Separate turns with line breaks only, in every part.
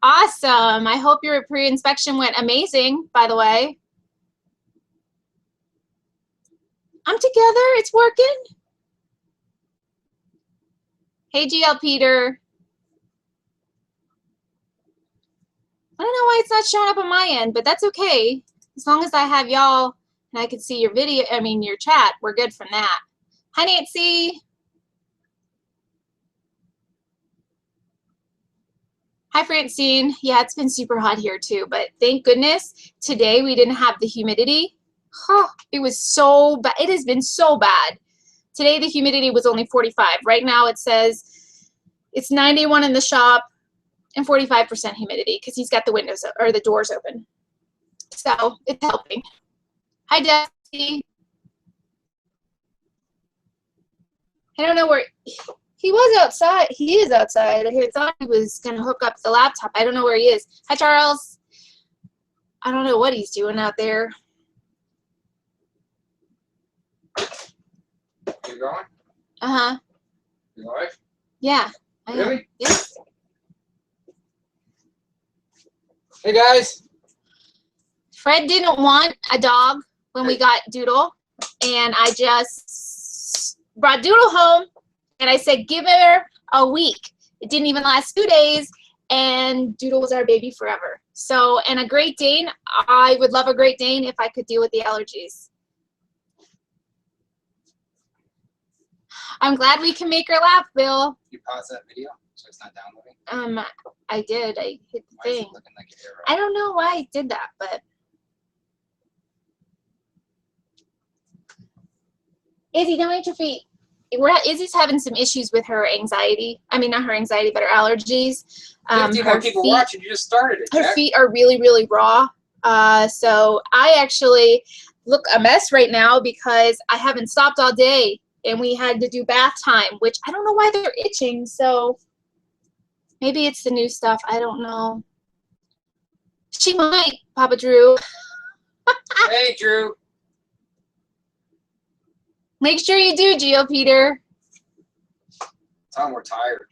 Awesome. I hope your pre-inspection went amazing, by the way. I'm together. It's working. Hey, GL Peter. I don't know why it's not showing up on my end, but that's okay. As long as I have y'all and I can see your video, I mean your chat, we're good from that. Hi, Nancy. Hi, Francine. Yeah, it's been super hot here too, but thank goodness today we didn't have the humidity. Oh, it was so bad. It has been so bad. Today the humidity was only 45. Right now it says it's 91 in the shop and 45% humidity because he's got the windows or the doors open. So it's helping. Hi, Dusty. I don't know where he was outside. He is outside. I thought he was going to hook up the laptop. I don't know where he is. Hi, Charles. I don't know what he's doing out there.
You going?
Uh-huh.
You live?
Yeah.
Really?
Yes.
Hey, guys.
Fred didn't want a dog when we got Doodle, and I just brought Doodle home, and I said, give her a week. It didn't even last 2 days, and Doodle was our baby forever. So, and a Great Dane, I would love a Great Dane if I could deal with the allergies. I'm glad we can make her laugh, Bill.
You pause that video so it's not downloading?
I did. I hit the
Why is it
thing.
looking like an arrow?
I don't know why I did that, but. Izzy, don't eat your feet. Izzy's having some issues with her anxiety. I mean, not her anxiety, but her allergies.
50 more people watching. You just started it,
Her
Jack.
feet are really, really raw. So I actually look a mess right now because I haven't stopped all day, and we had to do bath time, which I don't know why they're itching. So maybe it's the new stuff. I don't know. She might, Papa Drew.
Hey, Drew.
Make sure you do, Geo Peter.
Tell them we're tired.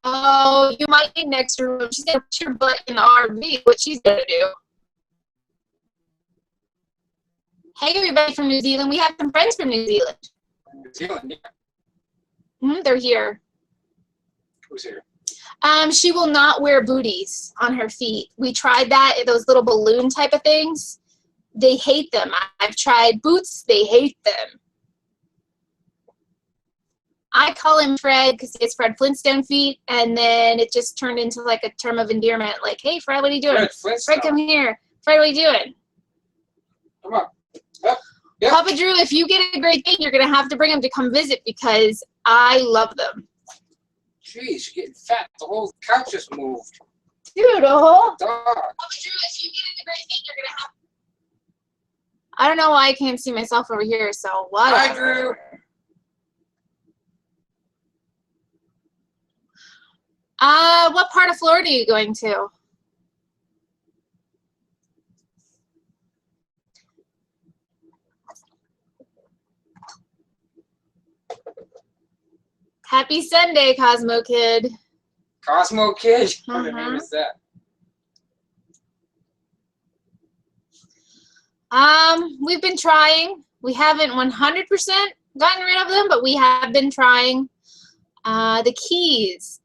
Oh, you might need an extra room. She's gonna put your butt in the RV. What she's gonna do? Hey, everybody from New Zealand. We have some friends from New Zealand.
New Zealand, yeah.
They're here.
Who's here?
She will not wear booties on her feet. We tried that, those little balloon type of things. They hate them. I've tried boots. They hate them. I call him Fred because he has Fred Flintstone feet, and then it just turned into like a term of endearment. Like, hey, Fred, what are you doing? Fred, come here. Fred, what are you doing?
Come on. Yep. Yep.
Papa Drew, if you get a Great Dane, you're going to have to bring him to come visit because I love them.
Jeez, you're getting fat. The whole couch just moved.
Doodle.
Dog.
Papa Drew, if you get a Great Dane, you're going to have. I don't know why I can't see myself over here, so whatever.
Hi, Drew.
What part of Florida are you going to? Happy Sunday, Cosmo Kid.
Cosmo Kid? What the name is that?
We've been trying. We haven't 100% gotten rid of them, but we have been trying. The Keys.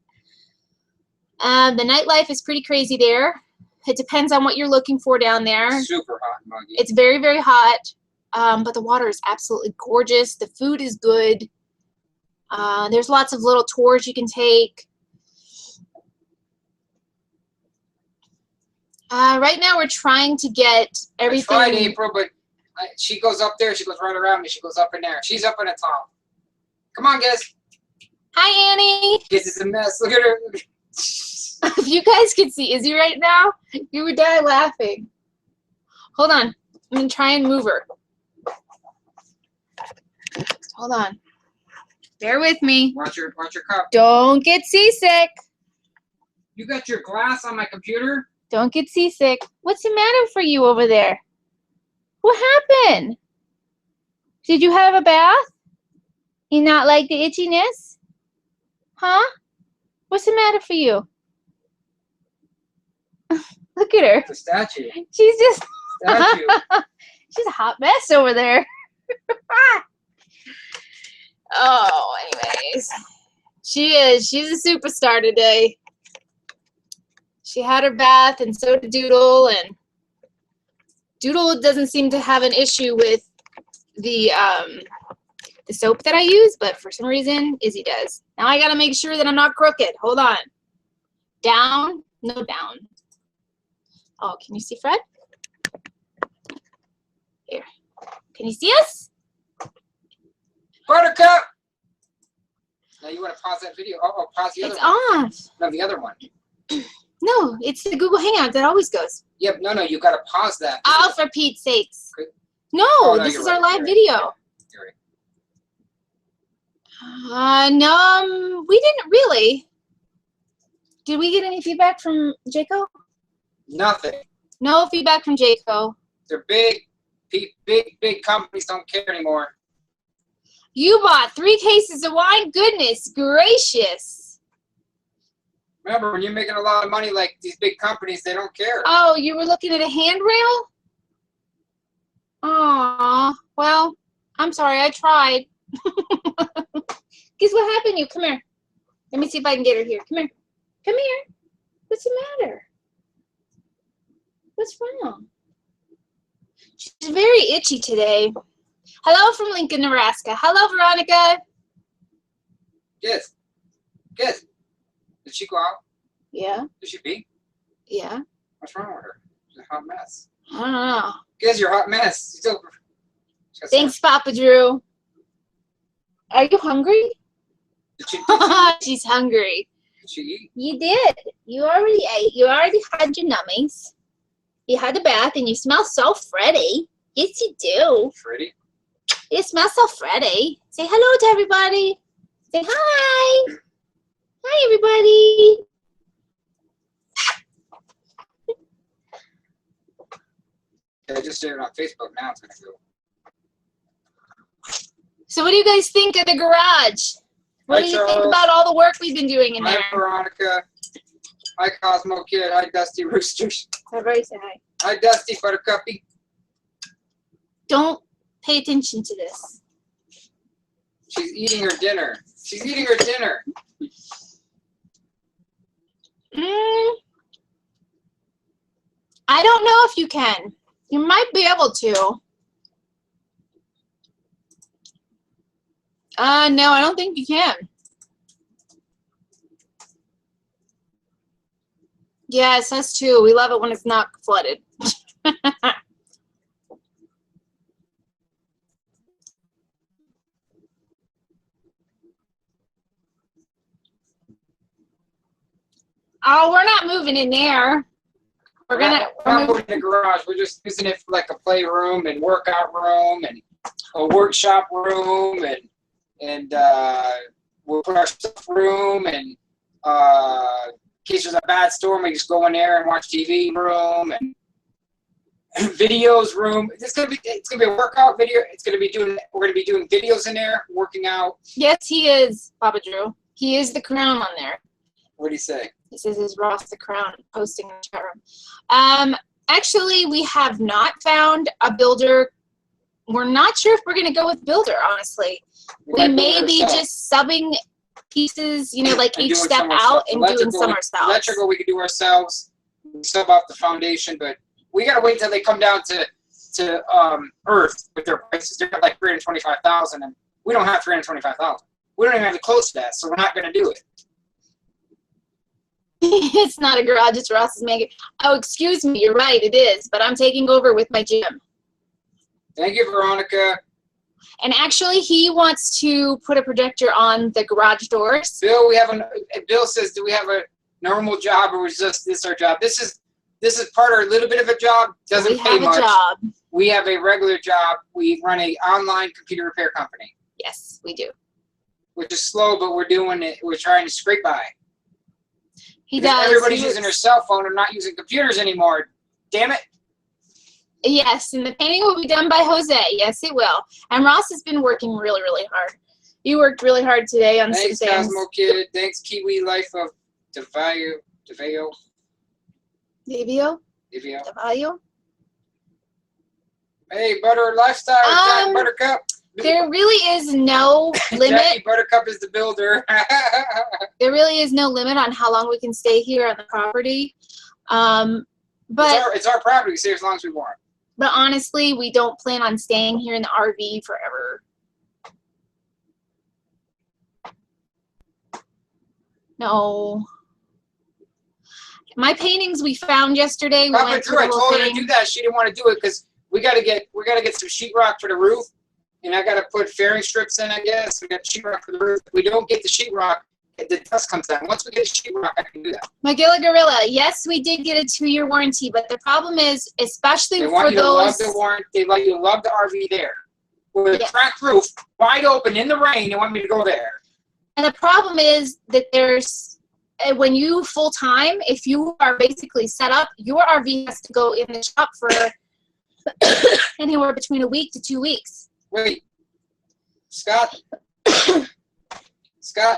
The nightlife is pretty crazy there. It depends on what you're looking for down there.
Super hot and muggy.
It's very, very hot, but the water is absolutely gorgeous. The food is good. There's lots of little tours you can take. Right now we're trying to get everything.
I tried April, but she goes up there. She goes right around me. She goes up in there. She's up in the top. Come on, guys.
Hi, Annie.
This is a mess. Look at her.
If you guys could see Izzy right now, you would die laughing. Hold on. I'm going to try and move her. Hold on. Bear with me.
Watch your cup.
Don't get seasick.
You got your glass on my computer?
Don't get seasick. What's the matter for you over there? What happened? Did you have a bath? You not like the itchiness? Huh? What's the matter for you? Look at her.
The statue.
She's just
Statue.
she's a hot mess over there. Oh, anyways. She is. She's a superstar today. She had her bath, and so did Doodle, and Doodle doesn't seem to have an issue with the soap that I use, but for some reason, Izzy does. Now I gotta make sure that I'm not crooked. Hold on. Down. No, down. Oh, can you see Fred? Here. Can you see us?
Buttercup! Now you want to pause that video? Oh, pause the other
It's
one.
off.
No, the other one.
No, it's the Google Hangout that always goes.
Yep, no, you got to pause that.
Oh, for Pete's sakes.
Okay.
No,
Oh, no,
this
you're
is
right,
our live
you're right,
video.
You're right.
No, we didn't really. Did we get any feedback from Jaco?
Nothing.
No feedback from Jaco.
They're big companies don't care anymore.
You bought 3 cases of wine? Goodness gracious.
Remember, when you're making a lot of money like these big companies, they don't care.
Oh, you were looking at a handrail? Aw, well, I'm sorry, I tried. Guess what happened to you? Come here. Let me see if I can get her here. Come here. Come here. What's the matter? What's wrong? She's very itchy today. Hello from Lincoln, Nebraska. Hello, Veronica.
Yes. Yes. Did she go out?
Yeah.
Did she pee?
Yeah.
What's wrong with her? She's a hot mess.
I don't know.
Guess you're a hot mess. Still.
Thanks, Papa Drew. Are you hungry?
Did she
She's hungry.
eat?
You did. You already ate. You already had your nummies. You had a bath, and you smell so Freddy. Yes, you do.
Freddy?
You smell so Freddy. Say hello to everybody. Say hi. Hi, everybody.
I just did it on Facebook. Now it's going to go.
So what do you guys think of the garage? What
Hi,
do you think
Charles.
about all the work we've been doing in
Hi,
there?
Veronica. Hi, Cosmo Kid. Hi, Dusty Roosters.
Everybody say hi.
Hi, Dusty Buttercuppy.
Don't pay attention to this.
She's eating her dinner. She's eating her dinner.
I don't know if you can. You might be able to. No, I don't think you can. Yes, us too. We love it when it's not flooded. Oh, we're not moving in there. We're
not moving in the garage. We're just using it for like a playroom and workout room and a workshop room and we'll put our stuff room and in case there's a bad storm, we just go in there and watch TV room and videos room. It's gonna be a workout video. We're gonna be doing videos in there, working out.
Yes, he is, Papa Drew. He is the crown on there.
What do you say?
This is Ross the Crown posting in the chat room. Actually, we have not found a builder. We're not sure if we're going to go with builder, honestly. We may be just subbing pieces, you know, like each step out and doing some ourselves.
Electrical we can do ourselves. We sub off the foundation, but we got to wait till they come down to Earth with their prices. They're like $325,000, and we don't have $325,000. We don't even have it close to that, so we're not going to do it.
It's not a garage, it's Ross's mega. Oh, excuse me, you're right, it is, but I'm taking over with my gym.
Thank you, Veronica.
And actually, he wants to put a projector on the garage doors.
Bill, Bill says, do we have a normal job or is this our job? This is part of a little bit of a job. Doesn't pay much. We have a job. We have a regular job. We run an online computer repair company.
Yes, we do.
Which is slow, but we're doing it. We're trying to scrape by.
He does.
Everybody's using their cell phone and not using computers anymore. Damn it.
Yes, and the painting will be done by Jose. Yes, it will. And Ross has been working really, really hard. You worked really hard today on some things.
Thanks, Cosmo Kid. Thanks, Kiwi Life of DeVio.
Davio?
Livio.
The value?
Hey, Butter Lifestyle, Jack Buttercup.
There really is no limit.
Jackie Buttercup is the builder.
There really is no limit on how long we can stay here on the property. But
it's our property. We stay as long as we want.
But honestly, we don't plan on staying here in the RV forever. No. My paintings we found yesterday.
Papa Drew, I told her to do that. She didn't want to do it because we gotta get some sheetrock for the roof, and I gotta put fairing strips in. I guess we got sheetrock for the roof. If we don't get the sheetrock, the dust comes down. Once we get the sheetrock, I can do that.
Magilla Gorilla, yes, we did get a 2-year warranty, but the problem is, especially for those.
They want you to love the RV there, with a cracked roof, wide open in the rain. They want me to go there.
And the problem is that when you full time, if you are basically set up, your RV has to go in the shop for anywhere between a week to 2 weeks.
Wait, Scott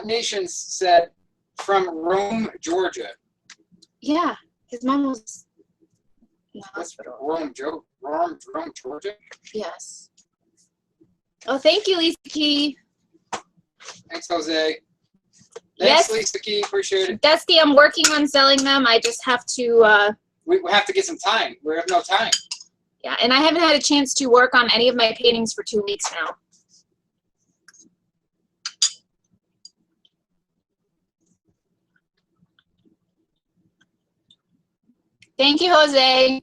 Nations said from Rome, Georgia.
Yeah, his mom was in the hospital.
Rome, Georgia?
Yes. Oh, thank you, Lisa Key.
Thanks, Jose.
Yes.
Thanks, Lisa Key. Appreciate it.
Dusty, I'm working on selling them. I just have to...
we have to get some time. We have no time.
Yeah, and I haven't had a chance to work on any of my paintings for 2 weeks now. Thank you, Jose.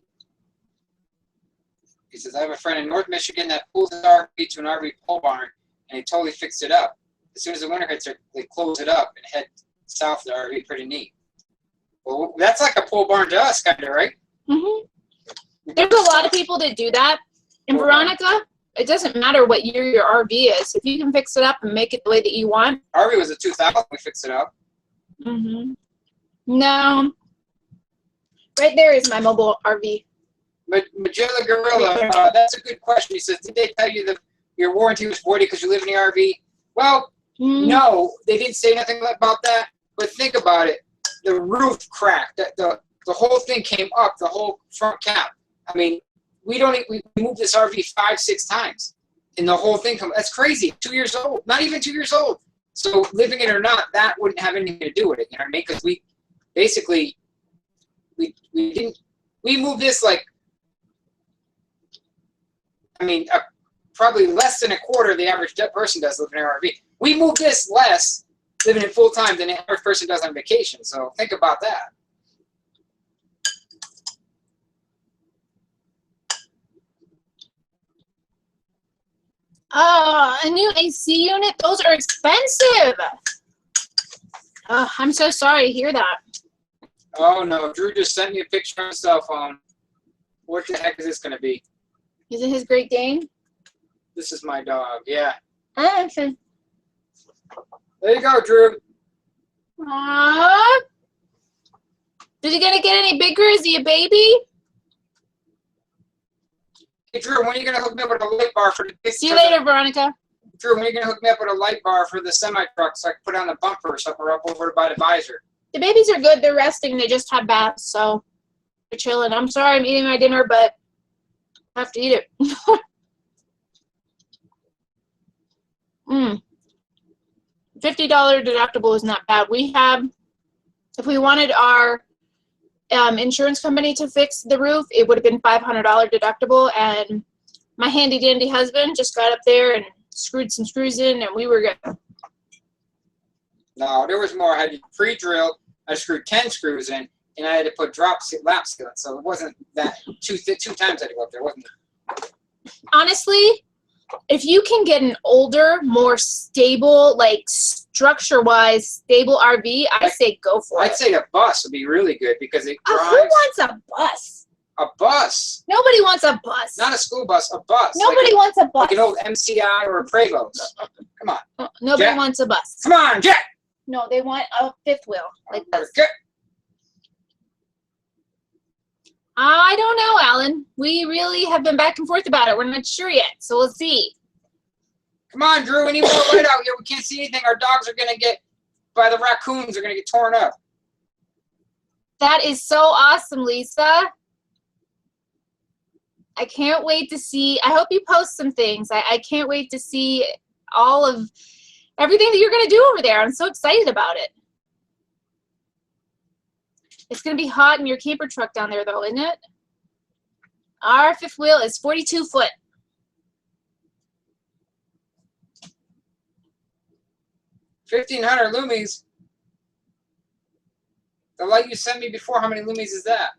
He says, I have a friend in North Michigan that pulls his RV to an RV pole barn, and he totally fixed it up. As soon as the winter hits, they close it up and head south to the RV. Pretty neat. Well, that's like a pole barn to us, kind of, right?
Mm-hmm. There's a lot of people that do that. And Veronica, it doesn't matter what year your RV is. If you can fix it up and make it the way that you want.
RV was a 2000. We fixed it up.
Mm-hmm. No. Right there is my mobile RV.
But Magilla Gorilla, that's a good question. He says, did they tell you that your warranty was 40 because you live in the RV? Well, no, they didn't say nothing about that. But think about it. The roof cracked. The whole thing came up, the whole front cap. I mean, we moved this RV 5-6 times. And the whole thing that's crazy. 2 years old. Not even 2 years old. So living it or not, that wouldn't have anything to do with it. You know what I mean? Because we basically, we moved this like, I mean, probably less than a quarter of the average person does live in an RV. We move this less living it full time than the average person does on vacation. So think about that.
A new AC unit? Those are expensive. I'm so sorry to hear that.
Oh, no. Drew just sent me a picture on his cell phone. What the heck is this going to be?
Is it his Great Dane?
This is my dog, yeah.
Oh, okay.
There you go, Drew.
Aww. Is he gonna get any bigger? Is he a baby?
Hey, Drew, when are you going to hook me up with a light bar for the...
See you later, Veronica.
Drew, when are you going to hook me up with a light bar for the semi-truck so I can put on the bumper or something, or up over by the visor?
The babies are good. They're resting. They just had baths, so they're chilling. I'm sorry I'm eating my dinner, but I have to eat it. $50 deductible is not bad. We have, if we wanted our insurance company to fix the roof, it would have been $500 deductible, and my handy dandy husband just got up there and screwed some screws in, and we were good.
No, there was more. I had to pre-drill. I screwed 10 screws in, and I had to put lap seal, so it wasn't that two times I had to go up there. It wasn't.
Honestly, if you can get an older, more stable, like structure-wise stable RV, I say go for it.
I'd say a bus would be really good because it drives.
Who wants a bus?
A bus.
Nobody wants a bus.
Not a school bus, a bus.
Nobody wants a bus.
Like an old MCI or a Prevost. Come on.
Nobody
Jack.
wants a bus.
Come on, Jack.
No, they want a fifth wheel like this.
Get.
I don't know, Alan. We really have been back and forth about it. We're not sure yet, so we'll see.
Come on, Drew. We need more light out here. We can't see anything. Our dogs are going to get, by the raccoons, are going to get torn up.
That is so awesome, Lisa. I can't wait to see. I hope you post some things. I can't wait to see all of everything that you're going to do over there. I'm so excited about it. It's going to be hot in your camper truck down there, though, isn't it? Our fifth wheel is 42 foot.
$1,500 lumies. The light you sent me before, how many lumies is that?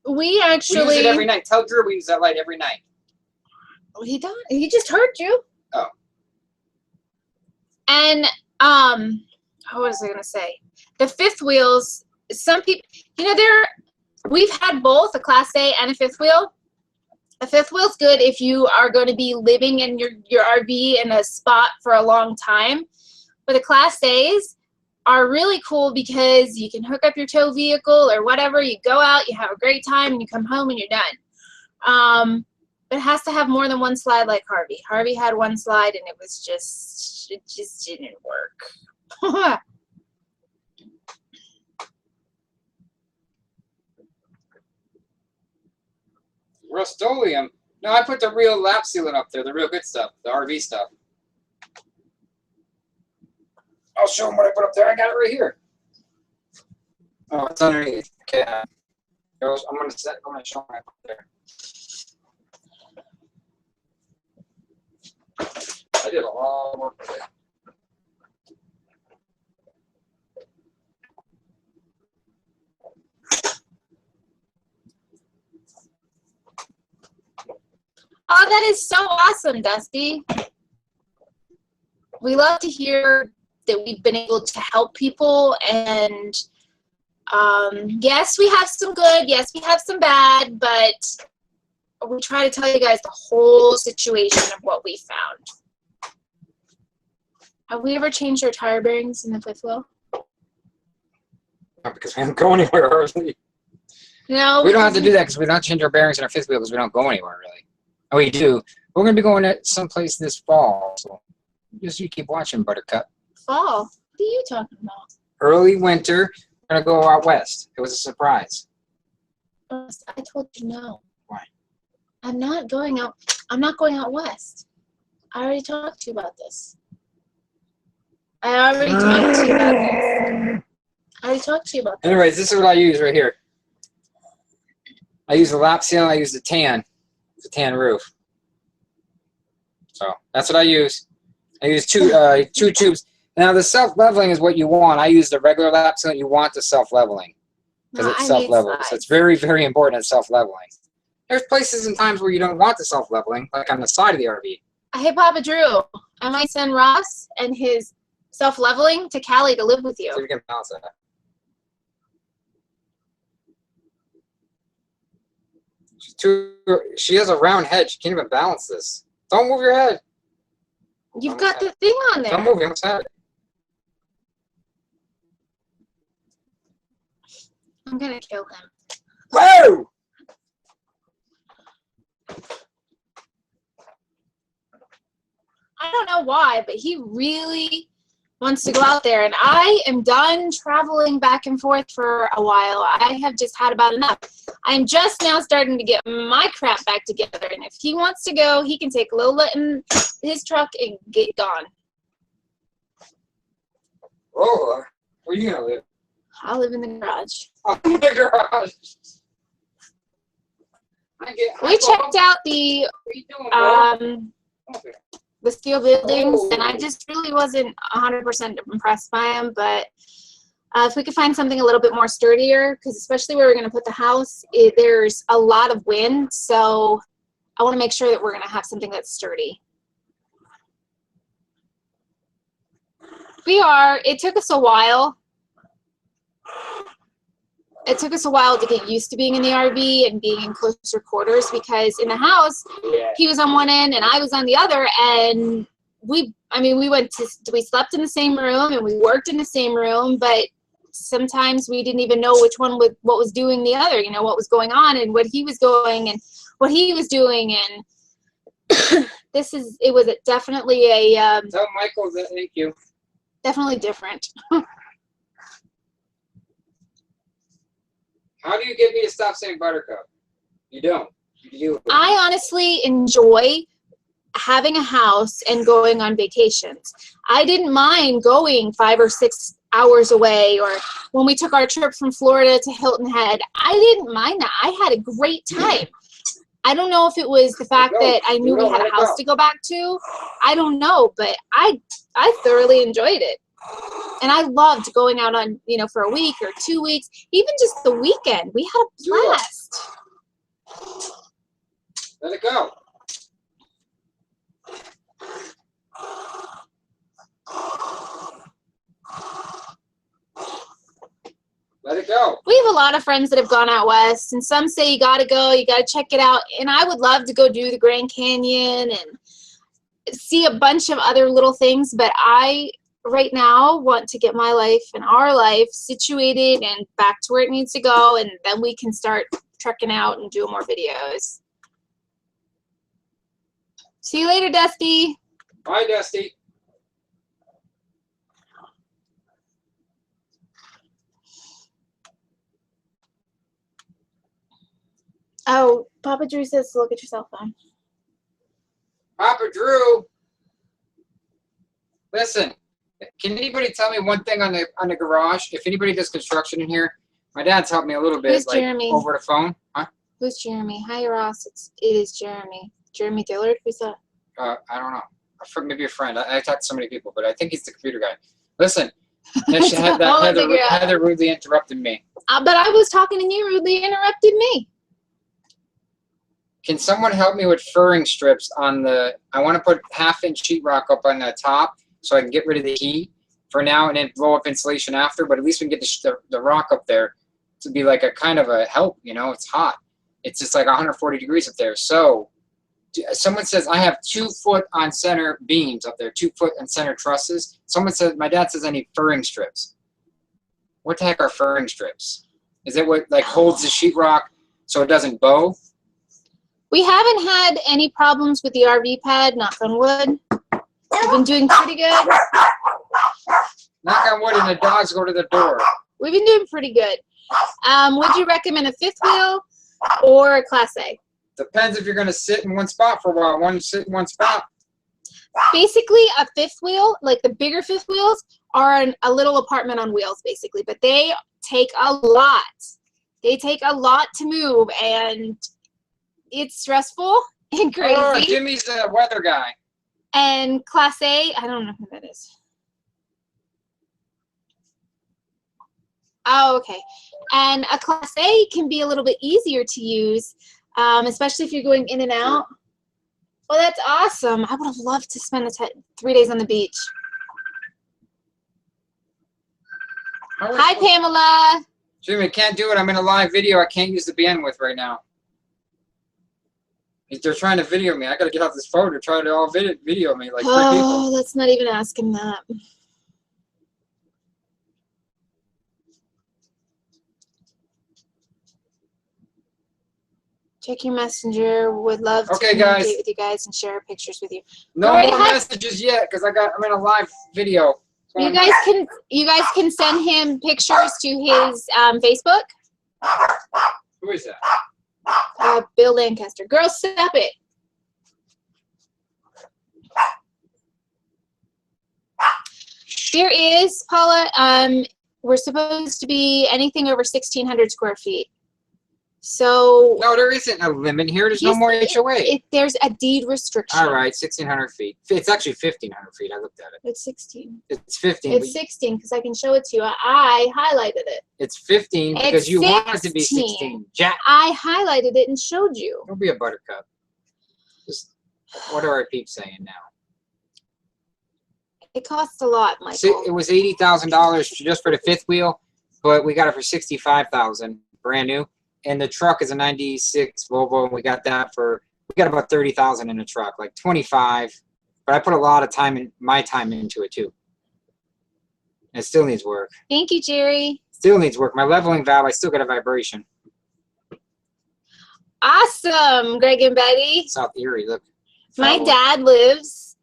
We actually...
We use it every night. Tell Drew we use that light every night.
He don't. He just heard you.
Oh.
And, what was I going to say? The fifth wheels, some people, you know, we've had both a Class A and a fifth wheel. A fifth wheel's good if you are going to be living in your RV in a spot for a long time. But the Class A's are really cool because you can hook up your tow vehicle or whatever. You go out, you have a great time, and you come home and you're done. But it has to have more than one slide like Harvey. Harvey had one slide and it just didn't work.
Rust-Oleum. No, I put the real lap sealant up there, the real good stuff, the RV stuff. I'll show them what I put up there. I got it right here. Oh, it's underneath. Okay. I'm gonna show them what I put there. I did a lot of work today.
Oh, that is so awesome, Dusty. We love to hear that we've been able to help people, and yes, we have some good, yes, we have some bad, but we try to tell you guys the whole situation of what we found. Have we ever changed our tire bearings in the fifth wheel?
Not because we don't go anywhere early.
No.
We don't have to do that because we don't change our bearings in our fifth wheel because we don't go anywhere really. Oh, we do. We're going to be going to someplace this fall, so just you keep watching, Buttercup.
Fall? What are you talking about?
Early winter, we're going to go out west. It was a surprise.
I told you no.
Why?
I'm not going out. I'm not going out west. I already talked to you about this. I already talked to you about this.
Anyways, this is what I use right here. I use the lap seal. I use the tan roof. So that's what I use. I use two tubes. Now the self-leveling is what you want. I use the regular lap seal. You want the self-leveling because it's self-leveling. So it's very, very important at self-leveling. There's places and times where you don't want the self-leveling, like on the side of the RV.
Hey, Papa Drew, I might send Ross and his self-leveling to Cali to live with you.
So you can balance that. She has a round head. She can't even balance this. Don't move your head.
You've got the thing on there.
Don't move. You almost have it.
I'm going to kill him.
Whoa!
I don't know why, but he really wants to go out there, and I am done traveling back and forth for a while. I have just had about enough. I'm just now starting to get my crap back together, and if he wants to go, he can take Lola in his truck and get gone.
Lola? Where are you going to live?
I'll live in the garage.
Oh, in the garage.
We checked out the steel buildings, and I just really wasn't 100% impressed by them, but if we could find something a little bit more sturdier, because especially where we're going to put the house, there's a lot of wind, so I want to make sure that we're going to have something that's sturdy. It took us a while. It took us a while to get used to being in the RV and being in closer quarters, because in the house, he was on one end and I was on the other, and we slept in the same room and we worked in the same room, but sometimes we didn't even know which one what was doing the other, what was going on and what he was going and what he was doing, and it was definitely a
tell Michael that thank you.
Definitely different.
How do you get me to stop saying Buttercup? You don't.
I honestly enjoy having a house and going on vacations. I didn't mind going 5 or 6 hours away, or when we took our trip from Florida to Hilton Head, I didn't mind that. I had a great time. I don't know if it was the fact that I knew we had a house to go back to. I don't know, but I thoroughly enjoyed it. And I loved going out on, you know, for a week or 2 weeks, even just the weekend. We had a blast.
Let it go. Let it go.
We have a lot of friends that have gone out west, and some say you gotta go, you gotta check it out. And I would love to go do the Grand Canyon and see a bunch of other little things, but I right now want to get my life and our life situated and back to where it needs to go, and then we can start trekking out and doing more videos. See you later, Dusty.
Bye, Dusty.
Oh, Papa Drew says to look at your cell phone.
Papa Drew. Listen, can anybody tell me one thing on the garage? If anybody does construction in here, my dad's helped me a little bit,
Who's
like
Jeremy?
over the phone. Huh?
Who's Jeremy? Hi, Ross. It is Jeremy. Jeremy Dillard? Who's that?
I don't know. Maybe a friend. I talked to so many people, but I think he's the computer guy. Listen, Heather rudely interrupted me.
But I was talking and you rudely interrupted me.
Can someone help me with furring strips on the? I want to put 1/2-inch sheetrock up on the top so I can get rid of the heat for now and then blow up insulation after. But at least we can get the rock up there to be like a kind of a help. You know, it's hot. It's just like 140 degrees up there. So someone says I have 2 foot on center beams up there, 2 foot on center trusses. Someone said, my dad says I need furring strips. What the heck are furring strips? Is it what like holds the sheetrock so it doesn't bow?
We haven't had any problems with the RV pad, knock on wood. We've been doing pretty good.
Knock on wood and the dogs go to the door.
We've been doing pretty good. Would you recommend a 5th wheel or a Class A?
Depends if you're going to sit in one spot for a while. One sit in one spot.
Basically, a 5th wheel, like the bigger 5th wheels, are a little apartment on wheels, basically. But they take a lot. They take a lot to move, and it's stressful and crazy.
Oh, Jimmy's the weather guy.
And Class A, I don't know who that is. Oh, okay. And a Class A can be a little bit easier to use, especially if you're going in and out. Well, that's awesome. I would have loved to spend 3 days on the beach. Hi, Pamela.
Jimmy, can't do it. I'm in a live video. I can't use the bandwidth right now. They're trying to video me. I got to get off this phone to try to all video me like 3 people.
Oh, let's not even ask him that. Check your messenger. Would love to communicate with you guys and share pictures with you.
No more messages yet because I'm in a live video. So
you guys can send him pictures to his Facebook.
Who is that?
Bill Lancaster. Girl, stop it. There is, Paula, we're supposed to be anything over 1,600 square feet. So
no, there isn't a limit here. There's no more HOA.
There's a deed restriction.
All right, 1,600 feet. It's actually 1,500 feet. I looked at it.
It's 16.
It's 15.
It's 16 because I can show it to you. I highlighted it.
It's 15 because you want it to be 16. Jack.
I highlighted it and showed you.
Don't be a buttercup. Just what are our peeps saying now?
It costs a lot, Michael.
It was $80,000 just for the 5th wheel, but we got it for $65,000, brand new. And the truck is a '96 Volvo, and we got about $30,000 in the truck, like 25. But I put a lot of my time into it too. And it still needs work.
Thank you, Jerry.
Still needs work. My leveling valve, I still got a vibration.
Awesome, Greg and Betty.
South Erie, look.
My dad lives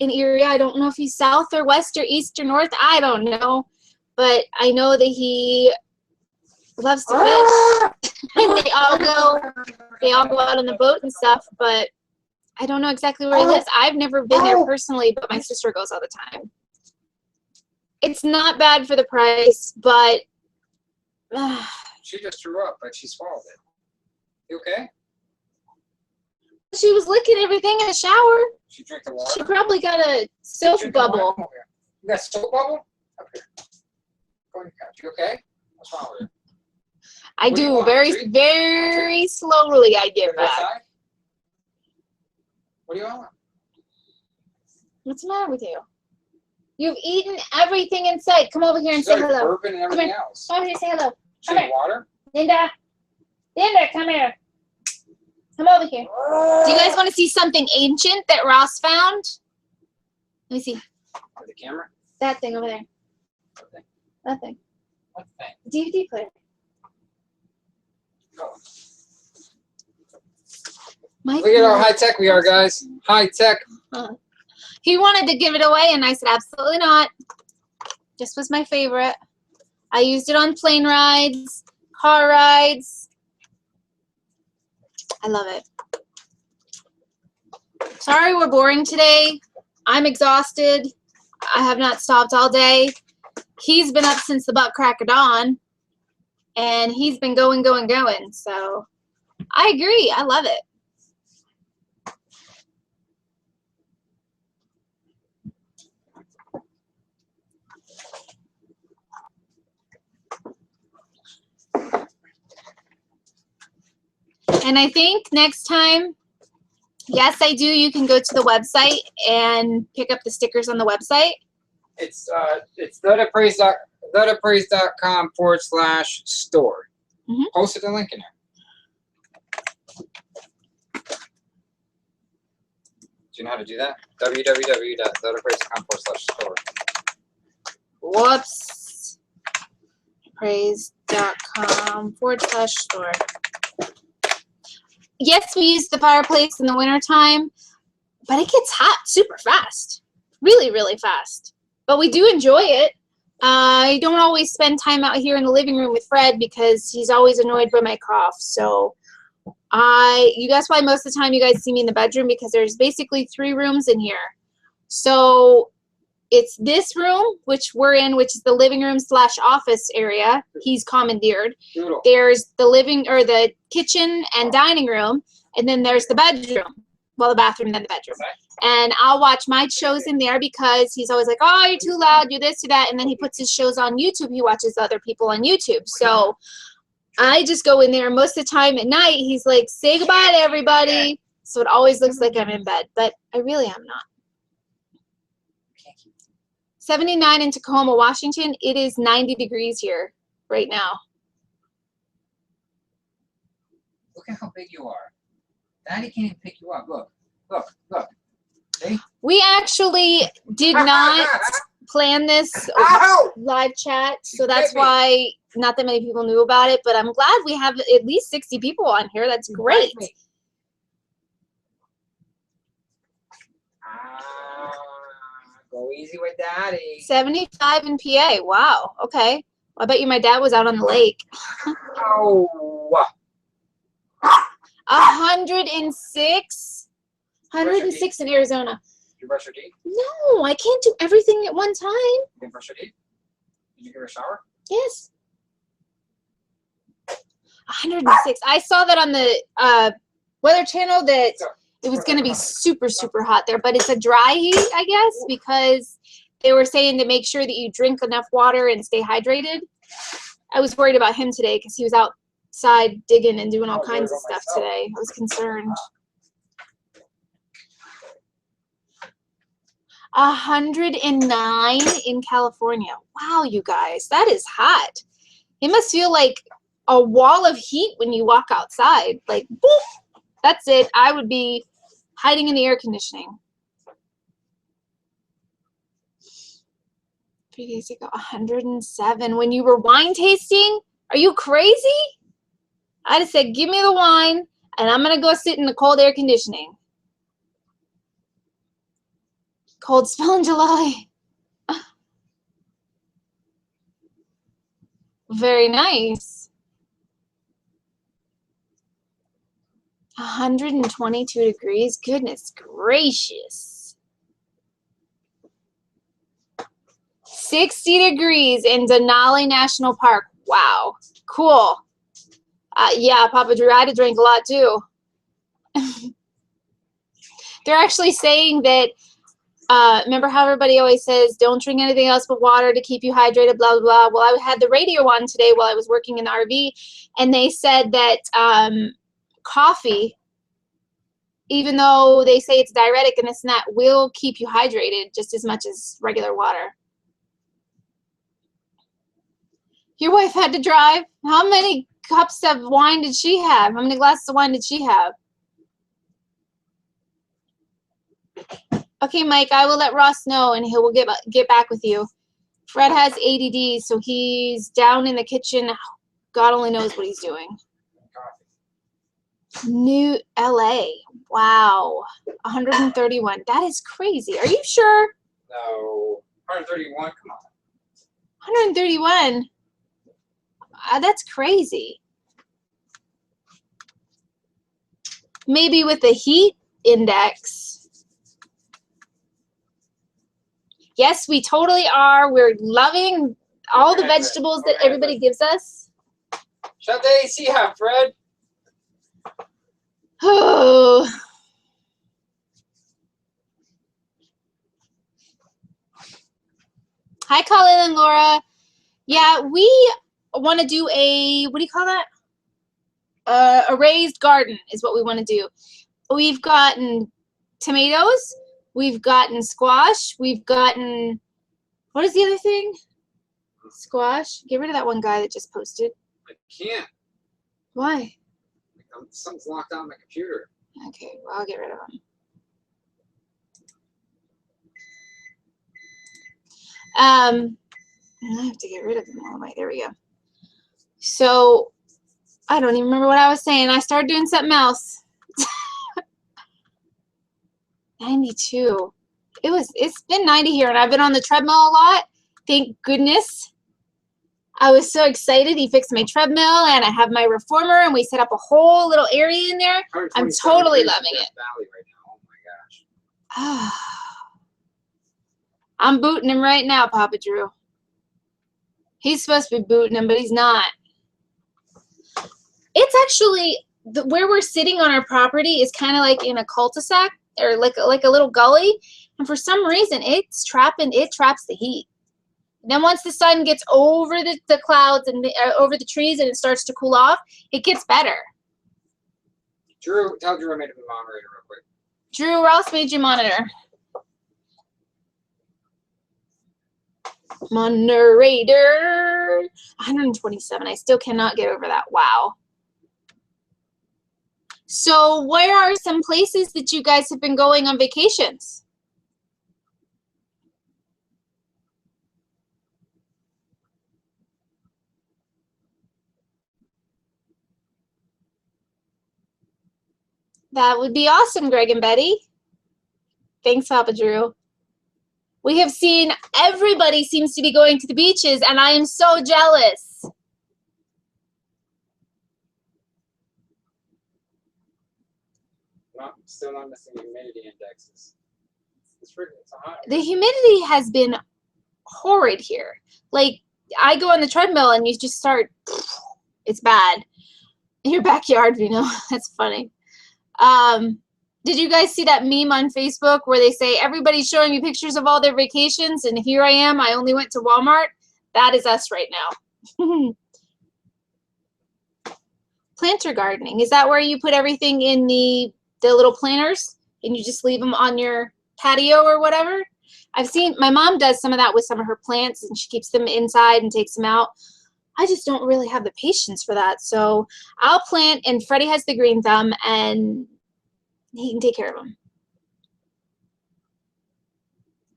in Erie. I don't know if he's south or west or east or north. I don't know. But I know that he loves to fish. And they all go out on the boat and stuff, but I don't know exactly where he lives. I've never been there personally, but my sister goes all the time. It's not bad for the price, but
she just threw up, but she swallowed it. You okay?
She was licking everything in the shower.
She drank the water.
She probably got a soap bubble.
You got a soap bubble? Up here. Go on your couch. You okay? What's wrong with you?
I do very slowly. I give back.
What do you want?
What's the matter with you? You've eaten everything in sight. Come over here and say hello.
Bourbon and everything else.
Come over here and say hello.
Come here. Water?
Linda, come here. Come over here. Do you guys want to see something ancient that Ross found? Let me see.
With the camera?
That thing over there.
What thing?
That thing.
What thing?
DVD player.
Go. Look at how high tech we are, guys. High tech.
He wanted to give it away, and I said, absolutely not. This was my favorite. I used it on plane rides, car rides. I love it. Sorry we're boring today. I'm exhausted. I have not stopped all day. He's been up since the butt crack of dawn, and he's been going. So I agree. I love it. And I think next time, yes, I do. You can go to the website and pick up the stickers on the website.
It's thedepreys.com/store. Posted the link in there. Do you know how to do that? www.thedepreys.com/store.
Whoops. Depreys.com/store. Yes, we use the fireplace in the wintertime, but it gets hot super fast. Really, really fast. But we do enjoy it. I don't always spend time out here in the living room with Fred because he's always annoyed by my cough. So that's why most of the time you guys see me in the bedroom, because there's basically 3 rooms in here. So it's this room, which we're in, which is the living room / office area. He's commandeered.
Doodle.
There's the kitchen and dining room, and then there's the bedroom. Well, the bathroom and then the bedroom. And I'll watch my shows in there because he's always like, oh, you're too loud, do this, do that. And then he puts his shows on YouTube. He watches other people on YouTube. So I just go in there. Most of the time at night, he's like, say goodbye to everybody. So it always looks like I'm in bed, but I really am not. 79 in Tacoma, Washington. It is 90 degrees here right now.
Look at how big you are. Daddy can't even pick you up. Look. See?
We actually did not plan this live chat, so that's why not that many people knew about it, but I'm glad we have at least 60 people on here. That's great.
Go easy with Daddy.
75 in PA. Wow. Okay. Well, I bet you my dad was out on the lake.
Oh.
106. 106 in Arizona.
Did you brush your teeth?
No, I can't do everything at one time.
You didn't brush your teeth? Did you give her a shower?
Yes. 106. I saw that on the Weather Channel that it was going to be super, super hot there, but it's a dry heat, I guess, because they were saying to make sure that you drink enough water and stay hydrated. I was worried about him today because he was outside digging and doing all kinds of stuff today. I was concerned. 109 in California. Wow, you guys, that is hot. It must feel like a wall of heat when you walk outside. Like, boop, that's it. I would be hiding in the air conditioning. 3 days ago, 107. When you were wine tasting, are you crazy? I just said, give me the wine, and I'm going to go sit in the cold air conditioning. Cold spell in July. Very nice. 122 degrees. Goodness gracious. 60 degrees in Denali National Park. Wow. Cool. Yeah, Papa Drew, I had to drink a lot too. They're actually saying that, remember how everybody always says, don't drink anything else but water to keep you hydrated, blah, blah, blah. Well, I had the radio on today while I was working in the RV, and they said that coffee, even though they say it's diuretic and this and that, will keep you hydrated just as much as regular water. Your wife had to drive? How many cups of wine did she have? How many glasses of wine did she have? Okay, Mike, I will let Ross know, and he will get back with you. Fred has ADD, so he's down in the kitchen. God only knows what he's doing. New LA. Wow. 131. That is crazy. Are you sure?
No. 131, come on.
131. That's crazy. Maybe with the heat index. Yes, we totally are. We're loving all the vegetables that everybody gives us.
Shut the AC off, Fred.
Oh. Hi, Colin and Laura. Yeah, we want to do a, what do you call that? A raised garden is what we want to do. We've gotten tomatoes. We've gotten squash. We've gotten, what is the other thing? Squash. Get rid of that one guy that just posted.
I can't.
Why?
Something's locked on my computer.
Okay, well, I'll get rid of him. I have to get rid of them all the way. There we go. So, I don't even remember what I was saying. I started doing something else. 92. It's been 90 here, and I've been on the treadmill a lot. Thank goodness. I was so excited. He fixed my treadmill, and I have my reformer, and we set up a whole little area in there. I'm totally loving it.
Valley right now. Oh my gosh.
I'm booting him right now, Papa Drew. He's supposed to be booting him, but he's not. It's actually, where we're sitting on our property is kind of like in a cul-de-sac, or like a little gully, and for some reason it traps the heat. Then once the sun gets over the clouds and over the trees and it starts to cool off, it gets better.
Drew, tell Drew I made him a moderator real quick.
Drew, Ross made you monitor. Moderator. 127. I still cannot get over that. Wow. So where are some places that you guys have been going on vacations? That would be awesome, Greg and Betty. Thanks, Papa Drew. We have seen everybody seems to be going to the beaches, and I am so jealous.
Still not missing humidity indexes. It's hot.
The humidity has been horrid here. Like, I go on the treadmill and you just start, it's bad. In your backyard, you know, that's funny. Did you guys see that meme on Facebook where they say everybody's showing me pictures of all their vacations, and here I am, I only went to Walmart? That is us right now. Planter gardening, is that where you put everything in the little planters and you just leave them on your patio or whatever? I've seen, my mom does some of that with some of her plants, and she keeps them inside and takes them out. I just don't really have the patience for that, so I'll plant, and Freddie has the green thumb, and he can take care of them.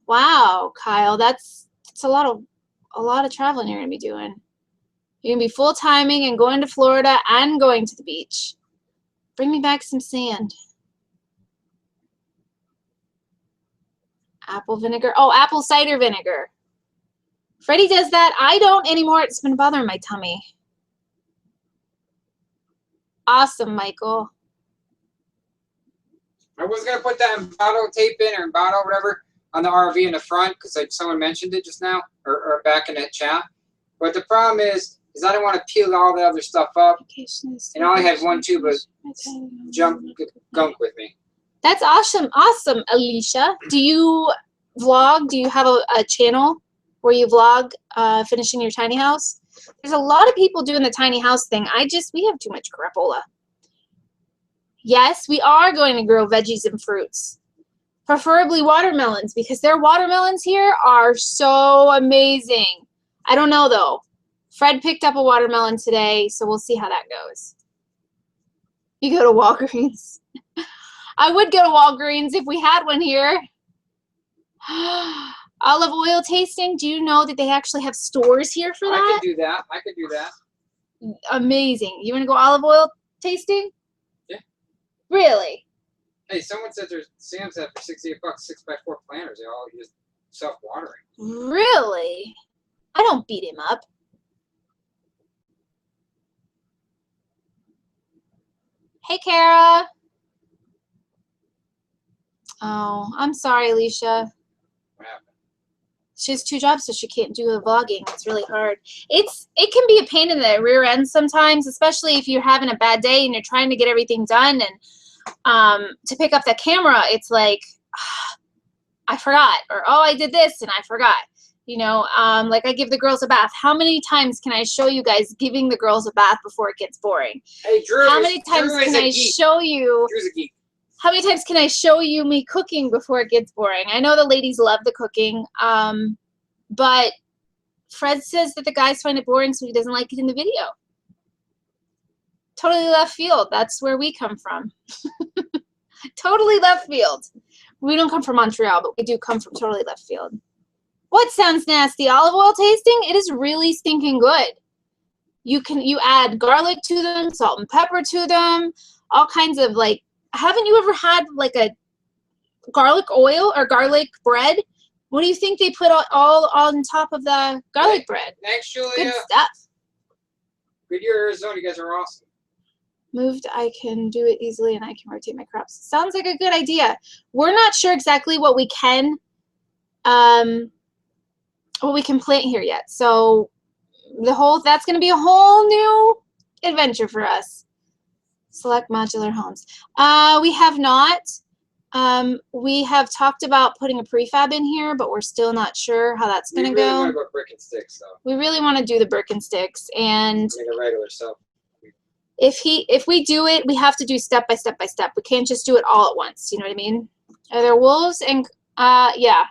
Wow, Kyle, that's a lot of traveling you're gonna be doing. You're gonna be full timing and going to Florida and going to the beach. Bring me back some sand. Apple vinegar. Oh, apple cider vinegar. Freddie does that. I don't anymore. It's been bothering my tummy. Awesome, Michael.
I was gonna put that Embado tape in or Embado whatever on the RV in the front because like someone mentioned it just now or back in that chat. But the problem is I don't want to peel all the other stuff up. And I only had one tube of gunk with me.
That's awesome, awesome, Alicia. Do you vlog? Do you have a channel where you vlog finishing your tiny house? There's a lot of people doing the tiny house thing. We have too much crapola. Yes, we are going to grow veggies and fruits. Preferably watermelons, because their watermelons here are so amazing. I don't know, though. Fred picked up a watermelon today, so we'll see how that goes. You go to Walgreens. I would go to Walgreens if we had one here. Olive oil tasting. Do you know that they actually have stores here for that?
I could do that. I could do that.
Amazing. You want to go olive oil tasting?
Yeah.
Really?
Hey, someone said there's Sam's had for $68 6x4 planters. They all use self-watering.
Really? I don't beat him up. Hey, Kara. Oh, I'm sorry, Alicia.
What happened?
She has 2 jobs, so she can't do the vlogging. It's really hard. It can be a pain in the rear end sometimes, especially if you're having a bad day and you're trying to get everything done. And to pick up the camera, it's like, I forgot. Or, oh, I did this and I forgot. You know, like I give the girls a bath. How many times can I show you guys giving the girls a bath before it gets boring?
Hey, Drew.
How many times can I show you?
Drew's a geek.
How many times can I show you me cooking before it gets boring? I know the ladies love the cooking, but Fred says that the guys find it boring, so he doesn't like it in the video. Totally left field. That's where we come from. Totally left field. We don't come from Montreal, but we do come from totally left field. What sounds nasty? Olive oil tasting? It is really stinking good. You add garlic to them, salt and pepper to them, all kinds of like. Haven't you ever had like a garlic oil or garlic bread? What do you think they put all on top of the garlic bread?
Thanks, Julia.
Good stuff.
Goodyear, Arizona. You guys are awesome.
Moved, I can do it easily and I can rotate my crops. Sounds like a good idea. We're not sure exactly what we can plant here yet. So that's going to be a whole new adventure for us. Select modular homes. We have not. We have talked about putting a prefab in here, but we're still not sure how that's going to go.
We really want to go brick and sticks, though.
We really want to do the brick and sticks, and
I mean, the regular stuff.
if we do it, we have to do step by step by step. We can't just do it all at once. You know what I mean? Are there wolves? And yeah.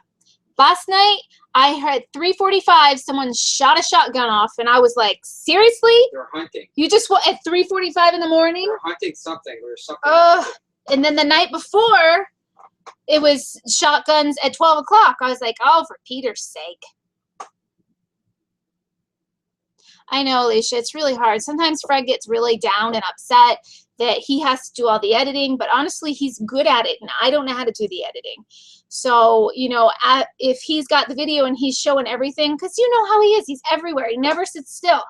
Last night I heard 3:45. Someone shot a shotgun off, and I was like, seriously?
They were hunting.
You just at 3:45 in the morning?
They were hunting something. There was something.
And then the night before, it was shotguns at 12 o'clock. I was like, oh, for Peter's sake. I know, Alicia, it's really hard. Sometimes Fred gets really down and upset that he has to do all the editing, but honestly, he's good at it, and I don't know how to do the editing. So, you know, if he's got the video and he's showing everything, because you know how he is. He's everywhere. He never sits still.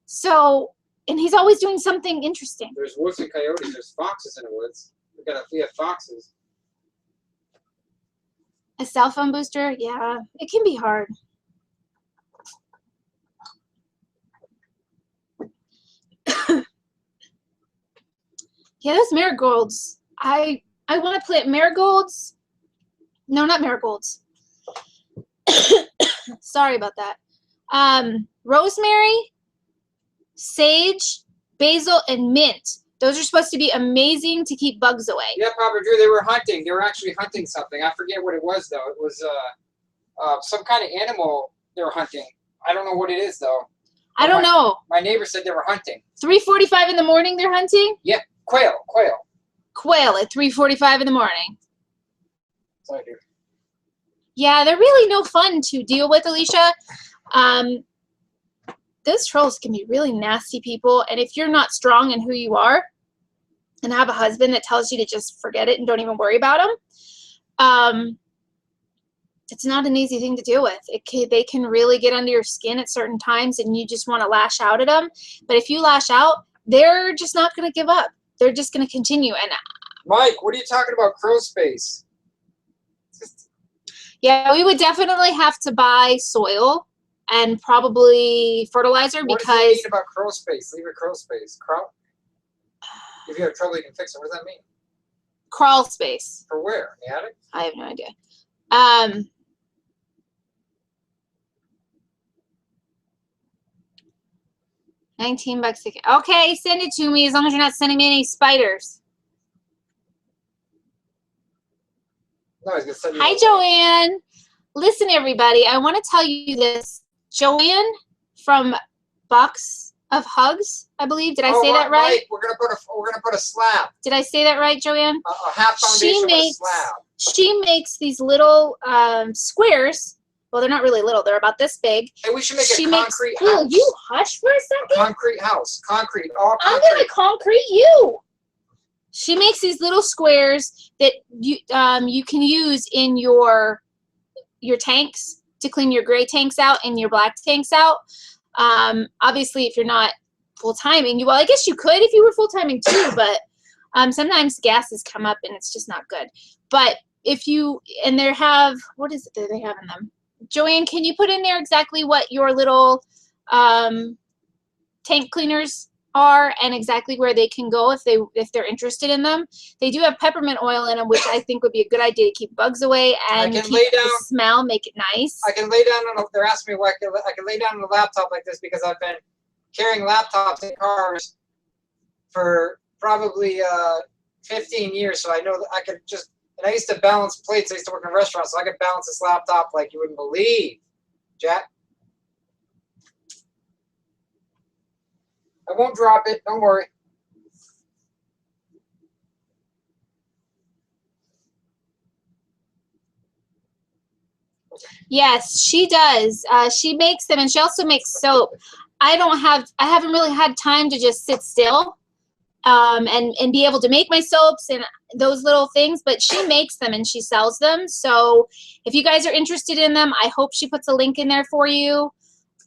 So, and he's always doing something interesting.
There's wolves and coyotes. There's foxes in the woods. We have foxes.
A cell phone booster? Yeah, it can be hard. Yeah, those marigolds. I want to plant marigolds. No, not marigolds. Sorry about that. Rosemary, sage, basil, and mint. Those are supposed to be amazing to keep bugs away.
Yeah, Papa Drew, they were hunting. They were actually hunting something. I forget what it was, though. It was some kind of animal they were hunting. I don't know what it is, though.
I don't know.
My neighbor said they were hunting.
3:45 in the morning they're hunting?
Yep, quail.
Quail at 3:45 in the morning.
That's what I do.
Yeah, they're really no fun to deal with, Alicia. Those trolls can be really nasty people, and if you're not strong in who you are and have a husband that tells you to just forget it and don't even worry about them, it's not an easy thing to deal with. They can really get under your skin at certain times, and you just want to lash out at them. But if you lash out, they're just not going to give up. They're just going to continue. And
Mike, what are you talking about crow space?
Yeah, we would definitely have to buy soil and probably fertilizer
What
because.
does it mean about crow space? Leave it crow space. Crow? If you have trouble, you can fix it. What does that mean?
Crawl space.
For where? In the attic?
I have no idea. 19 bucks. Okay, send it to me as long as you're not sending me any spiders.
No, he's gonna send you.
Hi, Joanne. Listen, everybody, I want to tell you this. Joanne from Box of Hugs, I believe. Did I say that right?
Mike, we're gonna put a slab.
Did I say that right, Joanne?
A half foundation with a slab.
She makes these little squares. Well, they're not really little. They're about this big.
Hey, we should make a concrete house.
Will you hush for a second?
Concrete house. Concrete. All concrete.
I'm going to concrete you. She makes these little squares that you can use in your tanks to clean your gray tanks out and your black tanks out. Obviously, if you're not full-timing, well, I guess you could if you were full-timing too, but sometimes gases come up and it's just not good. But if you, and they have, what is it that they have in them? Joanne, can you put in there exactly what your little tank cleaners are and exactly where they can go if they're interested in them? They do have peppermint oil in them, which I think would be a good idea to keep bugs away and keep the smell, make it nice.
I can lay down on they're asking me why I can lay down on a laptop like this because I've been carrying laptops in cars for probably 15 years, so I know that I could just. And I used to balance plates. I used to work in restaurants, so I could balance this laptop like you wouldn't believe. Jack? I won't drop it. Don't worry.
Yes, she does. She makes them, and she also makes soap. I haven't really had time to just sit still and be able to make my soaps and those little things, but she makes them and she sells them. So if you guys are interested in them, I hope she puts a link in there for you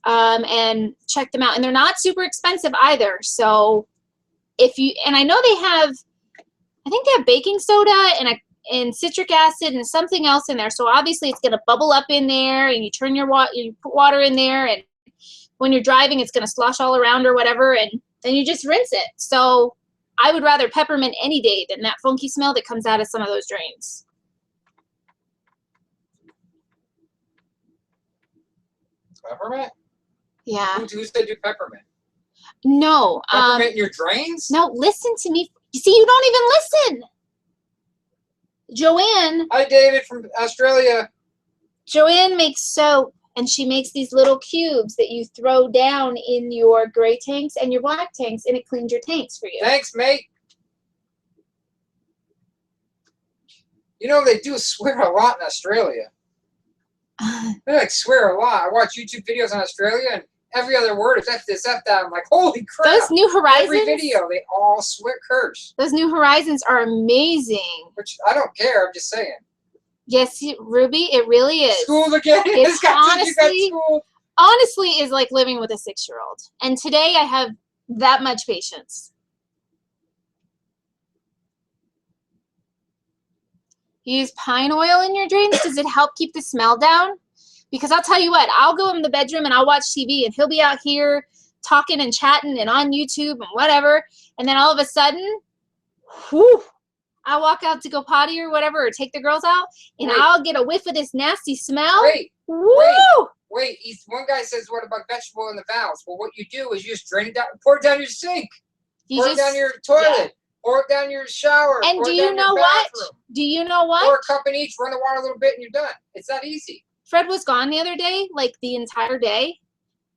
and check them out. And they're not super expensive either. So if you, and I know they have, I think they have baking soda and citric acid and something else in there. So obviously it's going to bubble up in there, and you turn your you put water in there, and when you're driving, it's going to slosh all around or whatever, and then you just rinse it. So I would rather peppermint any day than that funky smell that comes out of some of those drains.
Peppermint?
Yeah.
Who said you peppermint?
No.
Peppermint in your drains?
No, listen to me. You see, you don't even listen. Joanne.
Hi, David from Australia.
Joanne makes soap, and she makes these little cubes that you throw down in your gray tanks and your black tanks, and it cleans your tanks for you.
Thanks, mate. You know, they do swear a lot in Australia. They like swear a lot. I watch YouTube videos in Australia, and every other word is F this, F that. I'm like, holy crap.
Those New Horizons?
Every video, they all swear, curse.
Those New Horizons are amazing.
Which, I don't care. I'm just saying.
Yes, Ruby, it really is.
Schooled again.
It's honestly is like living with a 6-year-old. And today I have that much patience. You use pine oil in your drains? Does it help keep the smell down? Because I'll tell you what, I'll go in the bedroom and I'll watch TV, and he'll be out here talking and chatting and on YouTube and whatever. And then all of a sudden, whew, I walk out to go potty or whatever, or take the girls out, and I'll get a whiff of this nasty smell.
Wait. One guy says, what about vegetable in the valves? Well, what you do is you just drain it down, pour it down your sink, pour it down your toilet. Yeah. Pour it down your shower.
And do you know what? Do you know what?
Pour a cup in each, run the water a little bit, and you're done. It's that easy.
Fred was gone the other day, like the entire day.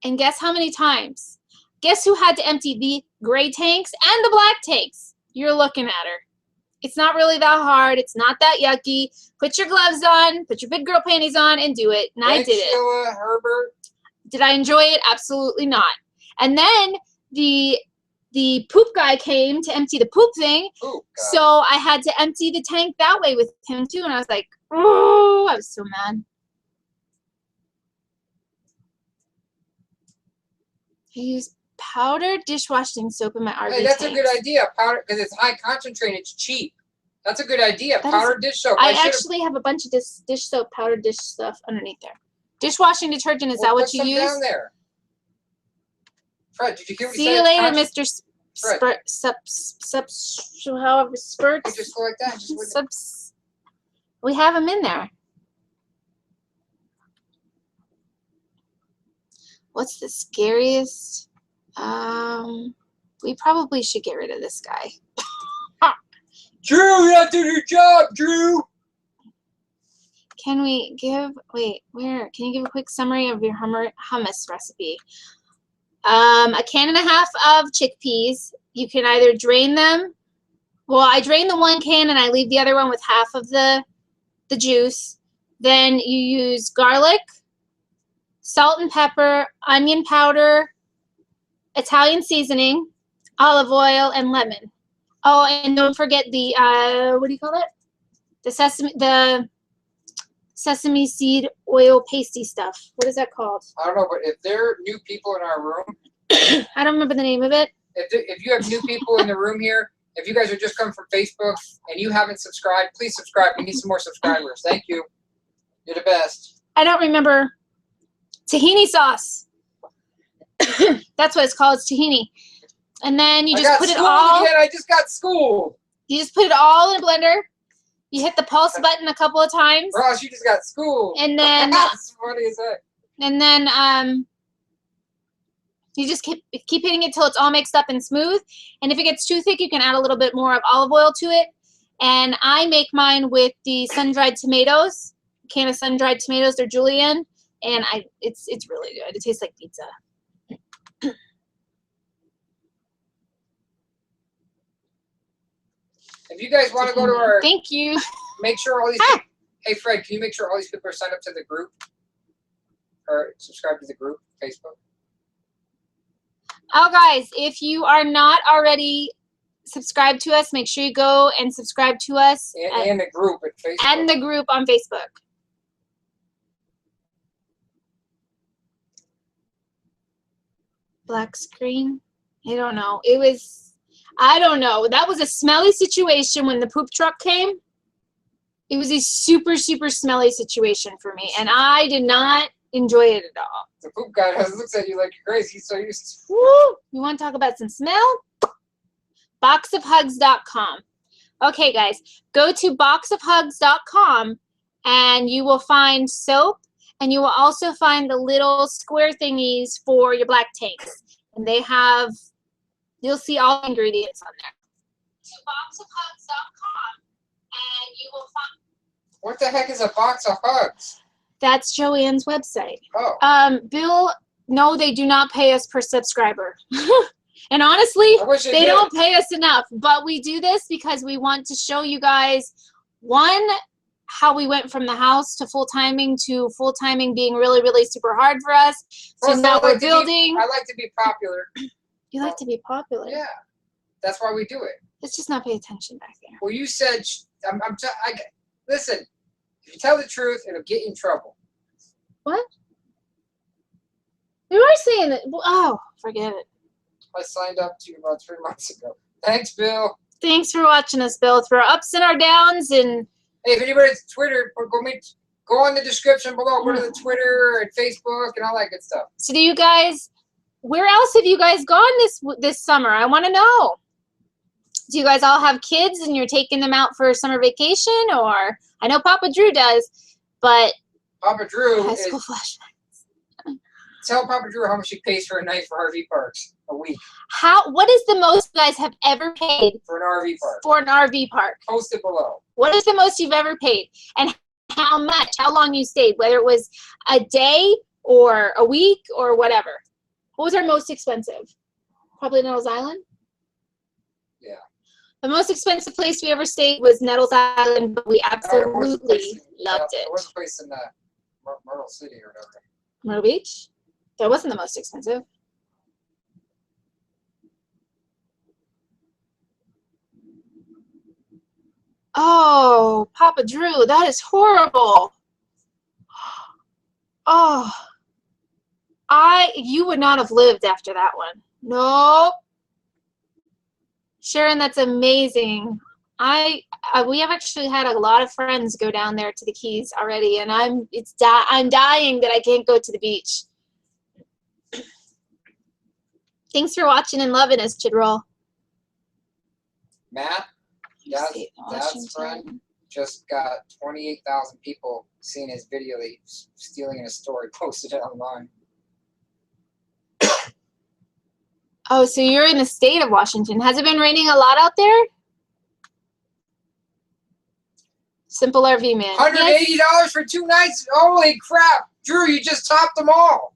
And guess how many times? Guess who had to empty the gray tanks and the black tanks? You're looking at her. It's not really that hard. It's not that yucky. Put your gloves on, put your big girl panties on, and do it. And I did it.
Sheila, Herbert.
Did I enjoy it? Absolutely not. And then the poop guy came to empty the poop thing. So I had to empty the tank that way with him too. And I was like, oh, I was so mad. I use powdered dishwashing soap in my RV
Hey, that's
tanks.
a good idea. Powder, because it's high concentrated. It's cheap. That's a good idea.
That
Powdered dish soap.
I
should've-
actually have a bunch of dish soap, powdered dish stuff underneath there. Dishwashing detergent, is
Well,
that what
put
you
some
use?
down there. Fred, did you hear what he
See
said?
you
It's
later,
conscious-
Mr.
Fred.
However,
You
spurts.
just go like that. Just with it.
Subs. We have them in there. What's the scariest? We probably should get rid of this guy.
Drew, you're not doing your job, Drew.
Can we give, wait, where? Can you give a quick summary of your hummus recipe? A can and a half of chickpeas. You can either drain them. Well, I drain the one can and I leave the other one with half of the juice. Then you use garlic, salt and pepper, onion powder, Italian seasoning, olive oil, and lemon. Oh, and don't forget the, what do you call it? The sesame seed oil pasty stuff. What is that called?
I don't know, but if there are new people in our room,
I don't remember the name of it.
if you have new people in the room here, if you guys are just coming from Facebook and you haven't subscribed, please subscribe. We need some more subscribers. Thank you. You're the best.
I don't remember. Tahini sauce. That's what it's called. It's tahini. And then you just put it all.
Again. I just got schooled.
You just put it all in a blender. You hit the pulse button a couple of times.
Ross, you just got schooled.
And then
That's funny as heck.
and then you just keep hitting it till it's all mixed up and smooth. And if it gets too thick, you can add a little bit more of olive oil to it. And I make mine with the sun-dried tomatoes. A can of sun-dried tomatoes. They're julienne, and it's really good. It tastes like pizza.
If you guys want to go to our,
Thank you.
make sure all these.
Ah.
Hey Fred, can you make sure all these people are signed up to the group or subscribe to the group Facebook?
Oh, guys, if you are not already subscribed to us, make sure you go and subscribe to us
And the group at Facebook.
and the group on Facebook. Black screen. I don't know. I don't know. That was a smelly situation when the poop truck came. It was a super, super smelly situation for me, and I did not enjoy it at all.
The poop guy looks at you like you're crazy. He's so used to.
Woo! You want to talk about some smell? Boxofhugs.com. Okay, guys, go to boxofhugs.com and you will find soap, and you will also find the little square thingies for your black tanks. And they have, you'll see all the ingredients on there. To boxofhugs.com and you will find.
What the heck is a box of hugs?
That's Joanne's website.
Oh.
Bill, no, they do not pay us per subscriber. And honestly,
I wish
they
did.
don't pay us enough. But we do this because we want to show you guys, one, how we went from the house to full timing being really, really super hard for us. So
Plus,
now
I
we're
like to
building.
I like to be popular.
You like to be popular.
Yeah. That's why we do it.
Let's just not pay attention back there.
Well, you said, listen, if you tell the truth, it'll get you in trouble.
What? You are saying that. Oh, forget it.
I signed up to you about 3 months ago. Thanks, Bill.
Thanks for watching us, Bill, through our ups and our downs. And
Hey, if anybody's Twitter, go on the description below. Go to the Twitter and Facebook and all that good stuff.
so do you guys, where else have you guys gone this summer? I want to know. Do you guys all have kids and you're taking them out for summer vacation? Or I know Papa Drew does, but
Papa Drew
high
is,
school flashbacks.
tell Papa Drew how much he pays for a night for RV parks a week
What is the most you guys have ever paid
for an RV park.
for an RV park?
Post it below.
What is the most you've ever paid? And how much? How long you stayed? Whether it was a day or a week or whatever. What was our most expensive? Probably Nettles Island?
Yeah.
The most expensive place we ever stayed was Nettles Island, but we
There was a place
absolutely
in-
loved
There
it.
was a place in Myrtle City or whatever.
Myrtle Beach? That wasn't the most expensive. Oh, Papa Drew, that is horrible. Oh, you would not have lived after that one. Nope. Sharon, that's amazing. We have actually had a lot of friends go down there to the Keys already, and I'm dying that I can't go to the beach. Thanks for watching and loving us, Chidroll.
Matt, Dad's friend just got 28,000 people seeing his video that he's stealing in a story, posted it online.
Oh, so you're in the state of Washington. Has it been raining a lot out there? Simple RV man.
$180 yes. For 2 nights? Holy crap. Drew, you just topped them all.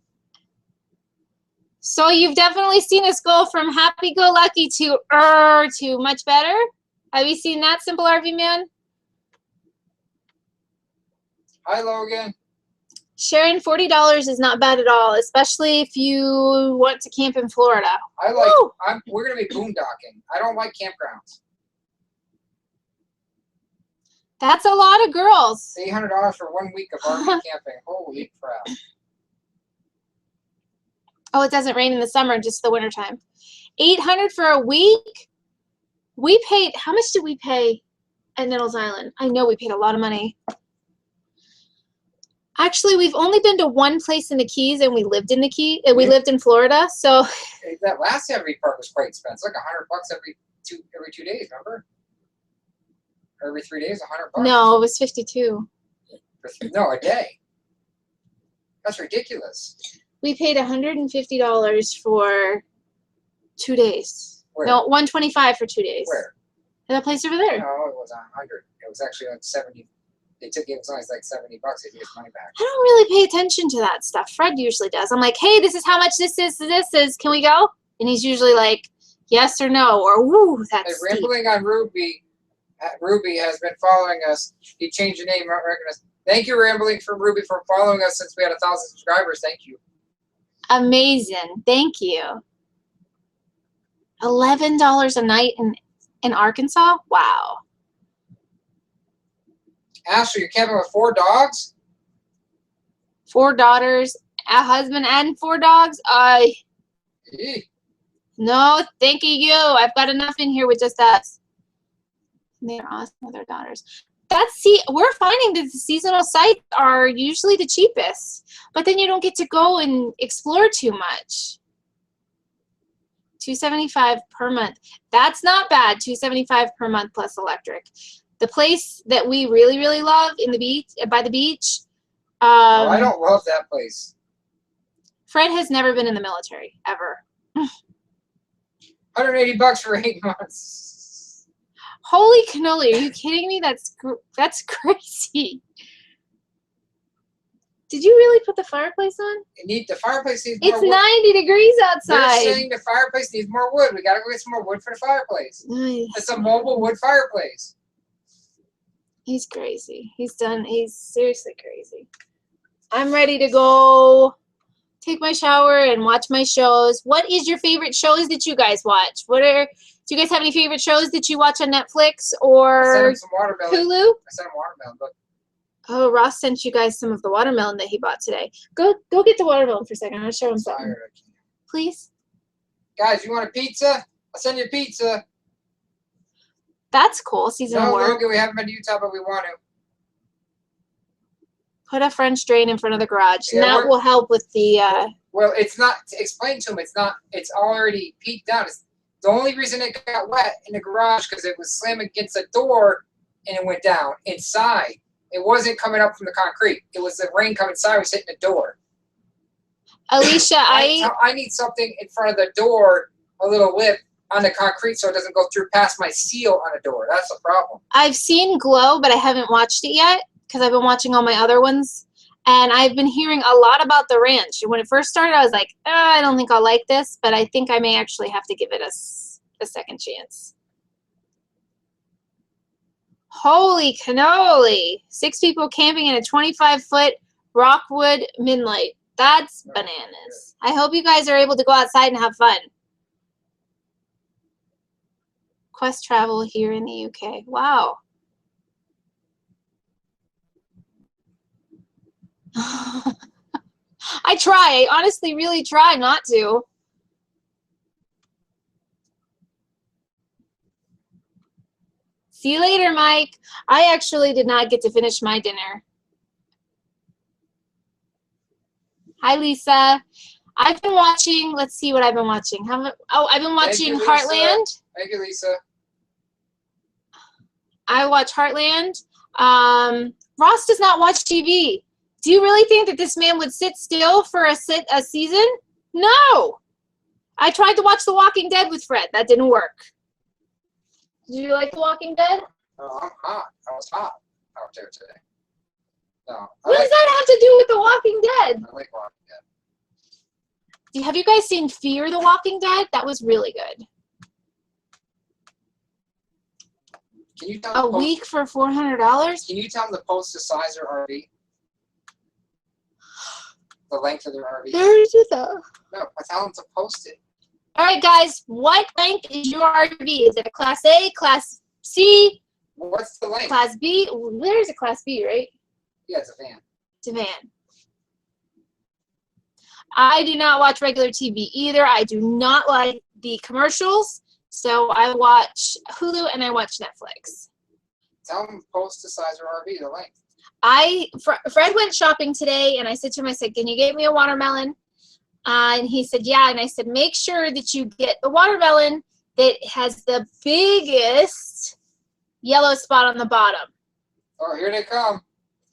So you've definitely seen us go from happy-go-lucky to much better. Have you seen that, Simple RV man?
Hi, Logan.
Sharing $40 is not bad at all, especially if you want to camp in Florida.
We're gonna be boondocking. I don't like campgrounds.
That's a lot of girls.
$800 for 1 week of RV camping. Holy crap.
Oh, it doesn't rain in the summer, just the wintertime. $800 for a week? We paid, how much did we pay at Nettles Island? I know we paid a lot of money. Actually, we've only been to one place in the Keys, and we lived in the Keys. We lived in Florida, so.
That last RV park was quite expensive. Like $100 every 2 days, remember? Or every 3 days, $100.
No, it was 52.
No, a day. That's ridiculous.
We paid $150 for 2 days.
Where?
No, $125 for 2 days.
Where?
That place over there.
No, it was $100. It was actually like 70. They took it was only like $70. They gave us money back.
I don't really pay attention to that stuff. Fred usually does. I'm like, hey, this is how much this is. Can we go? And he's usually like, yes or no, or woo, that's
steep. Rambling on Ruby. Ruby has been following us. He changed the name. Not recognized. Thank you, Rambling from Ruby, for following us since we had 1,000 subscribers. Thank you.
Amazing. Thank you. $11 a night in Arkansas? Wow.
Ashley, you're camping with 4 dogs?
4 daughters, a husband, and 4 dogs? No, thank you. I've got enough in here with just us. They're awesome with their daughters. We're finding that the seasonal sites are usually the cheapest, but then you don't get to go and explore too much. $275 per month. That's not bad. $275 per month plus electric. The place that we really, really love by the beach.
I don't love that place.
Fred has never been in the military, ever.
$180 for 8 months.
Holy cannoli, are you kidding me? That's crazy. Did you really put the fireplace on?
The fireplace needs more wood.
It's 90 degrees outside.
They're saying the fireplace needs more wood. We gotta go get some more wood for the fireplace.
Nice.
It's a mobile wood fireplace.
He's crazy. He's seriously crazy. I'm ready to go take my shower and watch my shows. What is your favorite shows that you guys watch? Do you guys have any favorite shows that you watch on Netflix or Hulu?
I sent him watermelon. Look.
Oh, Ross sent you guys some of the watermelon that he bought today. Go get the watermelon for a second. I'm going to show him something. Please?
Guys, you want a pizza? I'll send you a pizza.
That's cool. Seasonal work.
Logan, we haven't been to Utah, but we want to.
Put a French drain in front of the garage. Yeah, and that will help with the...
Well, it's not... Explain to him. It's already peaked down. The only reason it got wet in the garage because it was slamming against the door and it went down inside. It wasn't coming up from the concrete. It was the rain coming inside. It was hitting the door.
Alicia,
I need something in front of the door, a little lip on the concrete so it doesn't go through past my seal on the door. That's the problem.
I've seen Glow, but I haven't watched it yet because I've been watching all my other ones. And I've been hearing a lot about the ranch. When it first started, I was like, I don't think I'll like this, but I think I may actually have to give it a second chance. Holy cannoli. 6 people camping in a 25-foot Rockwood Midnight. That's bananas. I hope you guys are able to go outside and have fun. Quest travel here in the UK. Wow. I try. I honestly really try not to. See you later, Mike. I actually did not get to finish my dinner. Hi, Lisa. I've been watching, let's see what I've been watching. I've been watching Heartland.
Thank you, Lisa.
I watch Heartland. Ross does not watch TV. Do you really think that this man would sit still for a season? No. I tried to watch The Walking Dead with Fred. That didn't work. Did you like The Walking Dead?
Oh, I'm hot. I was hot out there today. No.
What does that have to do with The Walking Dead?
I like Walking Dead.
Have you guys seen Fear the Walking Dead? That was really good.
Can you tell
A week for $400?
Can you tell them to post the size of their RV? The length of their RV?
There's a...
No, I tell them to post it.
All right, guys. What length is your RV? Is it a Class A, Class C?
What's the length?
Class B? There's a Class B, right?
Yeah, it's a van.
It's a van. I do not watch regular TV either. I do not like the commercials. So I watch Hulu and I watch Netflix.
Tell them to post the size of your RV, the length.
Fred went shopping today, and I said to him, I said, can you get me a watermelon? And he said, yeah. And I said, make sure that you get the watermelon that has the biggest yellow spot on the bottom.
Oh, here they come.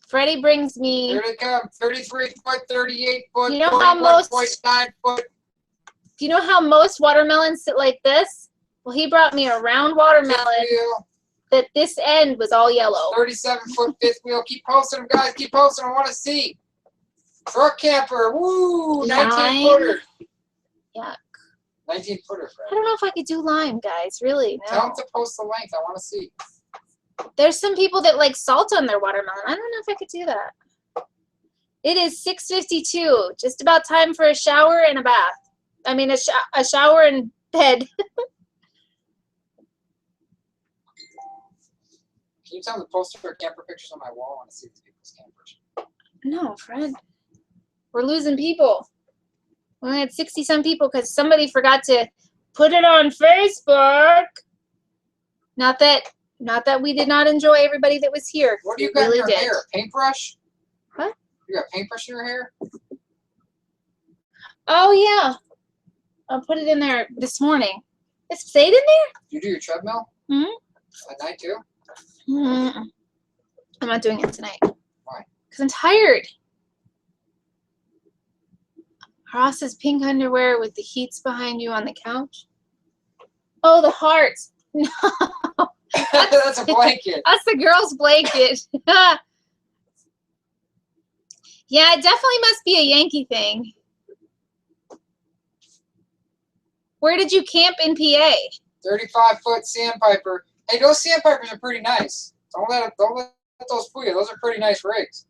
Freddie brings me.
Here they come. 33 foot, 38 foot,
you know how most
1.9 foot.
Do you know how most watermelons sit like this? Well, he brought me a round watermelon that this end was all yellow.
37 foot fifth wheel. Keep posting them, guys. Keep posting them. I want to see. Truck camper. Woo! 19 footer.
Yuck.
19 footer, Fred.
I don't know if I could do lime, guys. Really, no.
Tell them to post the length. I want to see.
There's some people that like salt on their watermelon. I don't know if I could do that. It is 6:52. Just about time for a shower and a bath. I mean, a shower and bed.
Can you tell them to post their camper pictures on my wall? I want to see these people's campers.
No, Fred. We're losing people. We only had 60-some people because somebody forgot to put it on Facebook. Not that we did not enjoy everybody that was here.
What do you got
really
in your hair? Paintbrush?
What?
You got paintbrush in your hair?
Oh, yeah. I'll put it in there this morning. It stayed in there?
You do your treadmill?
Mm-hmm.
At night, too?
Mm-hmm. I'm not doing it tonight.
Why?
Because I'm tired. Ross's pink underwear with the heats behind you on the couch. Oh, the hearts. No.
That's a blanket.
That's the girl's blanket. Yeah, it definitely must be a Yankee thing. Where did you camp in PA?
35 foot sandpiper. Hey, those sandpipers are pretty nice. Don't let those fool you. Those are pretty nice rigs.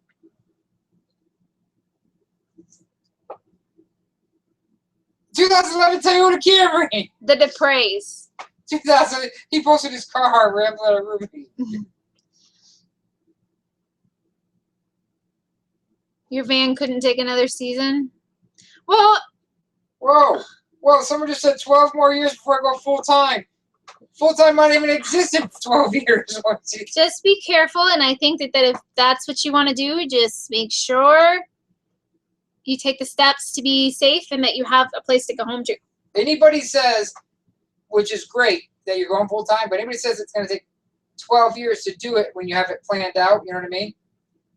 "2011 Toyota Camry."
The Depreys.
2000. He posted his car rambling at a Ruby.
Your van couldn't take another season? Well.
Whoa. Whoa, someone just said 12 more years before I go full-time. Full-time might even exist in 12 years.
Just be careful, and I think that if that's what you want to do, just make sure you take the steps to be safe and that you have a place to go home to.
Anybody says, which is great, that you're going full-time, but anybody says it's going to take 12 years to do it when you have it planned out, you know what I mean?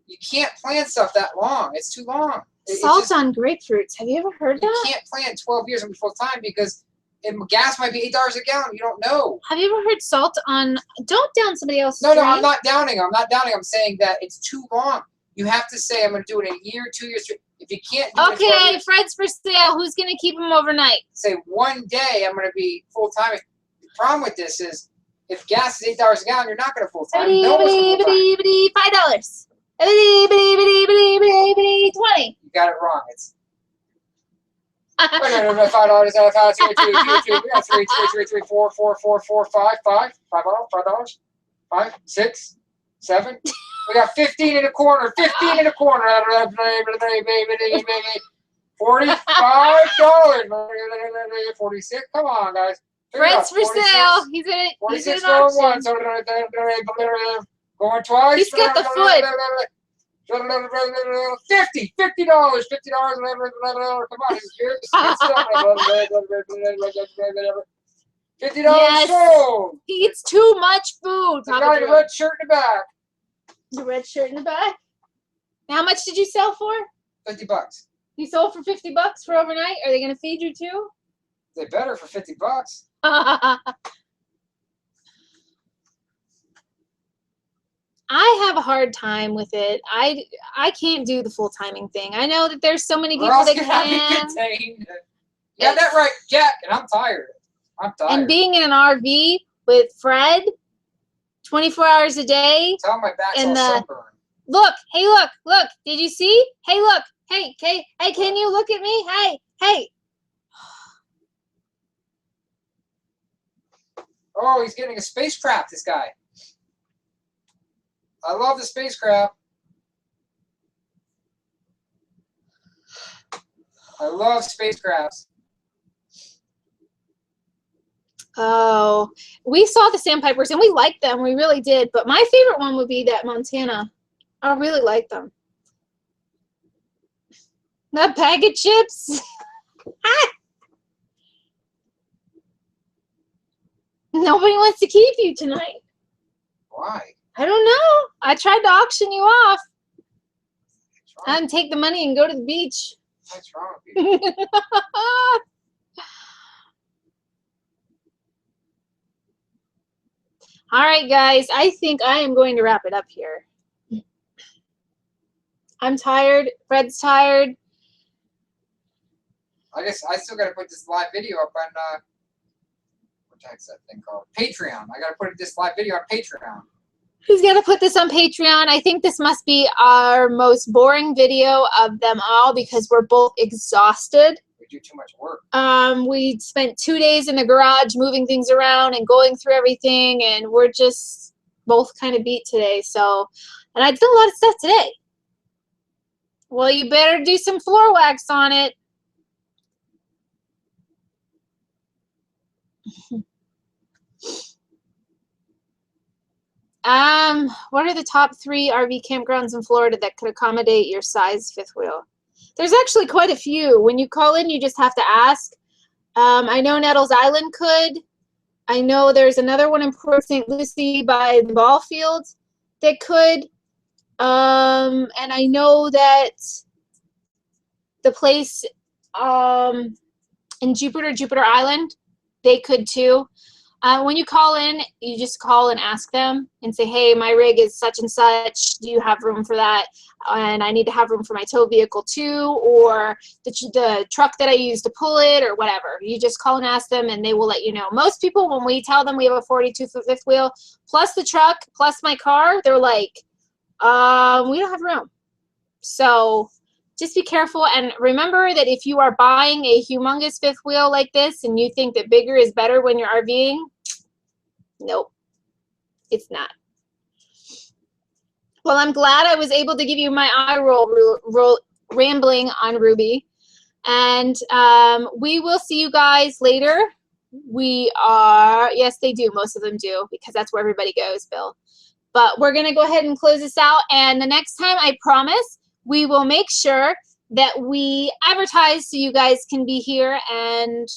You can't plan stuff that long. It's too long.
Salt on grapefruits. Have you ever heard that?
You can't plan 12 years and be full-time because gas might be $8 a gallon. You don't know.
Have you ever heard salt on... Don't down somebody else's
No,
drink.
I'm not downing them. I'm not downing them. I'm saying that it's too long. You have to say, I'm going to do it in a year, 2 years, 3. If you can't do it in 12
Okay,
years,
Fred's for sale. Who's going to keep him overnight?
say one day I'm going to be full-time. The problem with this is if gas is $8 a gallon, you're not going to full-time. No one's full-time.
$5. 20.
You got it wrong. It's no, $5. $5. 3, 4, 5, $5, 5, 6, 7. We got 15 in a corner. 15 in a corner. $45. 46. Come on, guys.
Fred's for sale. He's in it. He's in
46
an
going once.
auction.
Going twice.
He's got the foot.
$50. $50. Come on, here's $50
Yes.
sold.
He eats too much food.
I got a red shirt in the back.
The red shirt in the back. How much did you sell for?
$50.
You sold for $50 for overnight? Are they going to feed you too?
They better for $50.
I have a hard time with it. I can't do the full timing thing. I know that there's so many people that can.
Yeah, that's right, Jack. And I'm tired.
And being in an RV with Fred, 24 hours a day.
Tell my back's all sunburned.
Look, hey, look. Did you see? Hey, look. Hey, can you look at me? Hey.
Oh, he's getting a spacecraft, this guy. I love the spacecraft. I love spacecrafts.
Oh, we saw the sandpipers and we liked them. We really did. But my favorite one would be that Montana. I really like them. That bag of chips. Nobody wants to keep you tonight.
Why?
I don't know. I tried to auction you off and take the money and go to the beach.
What's wrong with you?
All right, guys. I think I am going to wrap it up here. I'm tired. Fred's tired.
I guess I still got to put this live video up on, what the heck's that thing called? Patreon. I got to put this live video on Patreon.
Who's going to put this on Patreon? I think this must be our most boring video of them all because we're both exhausted.
We do too much work.
We spent 2 days in the garage moving things around and going through everything, and we're just both kind of beat today. So, and I did a lot of stuff today. Well, you better do some floor wax on it. What are the top 3 RV campgrounds in Florida that could accommodate your size fifth wheel? There's actually quite a few. When you call in, you just have to ask. I know Nettles Island could. I know there's another one in Port St. Lucie by the ball field that could. And I know that the place in Jupiter Island, they could too. When you call in, you just call and ask them and say, hey, my rig is such and such. Do you have room for that? And I need to have room for my tow vehicle too, or the truck that I use to pull it, or whatever. You just call and ask them and they will let you know. Most people, when we tell them we have a 42-foot fifth wheel, plus the truck, plus my car, they're like, we don't have room. So just be careful, and remember that if you are buying a humongous fifth wheel like this and you think that bigger is better when you're RVing, nope, it's not. Well, I'm glad I was able to give you my eye roll rambling on Ruby, and we will see you guys later. We are, yes, they do. Most of them do, because that's where everybody goes, Bill. But we're going to go ahead and close this out, and the next time, I promise, we will make sure that we advertise so you guys can be here, and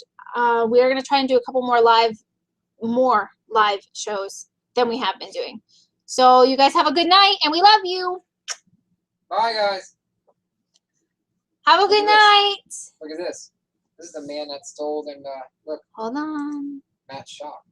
we are going to try and do a couple more live shows than we have been doing. So you guys have a good night, and we love you.
Bye, guys.
Have a good night.
Look at this. This is the man that stole and look.
Hold on.
Matt's shop.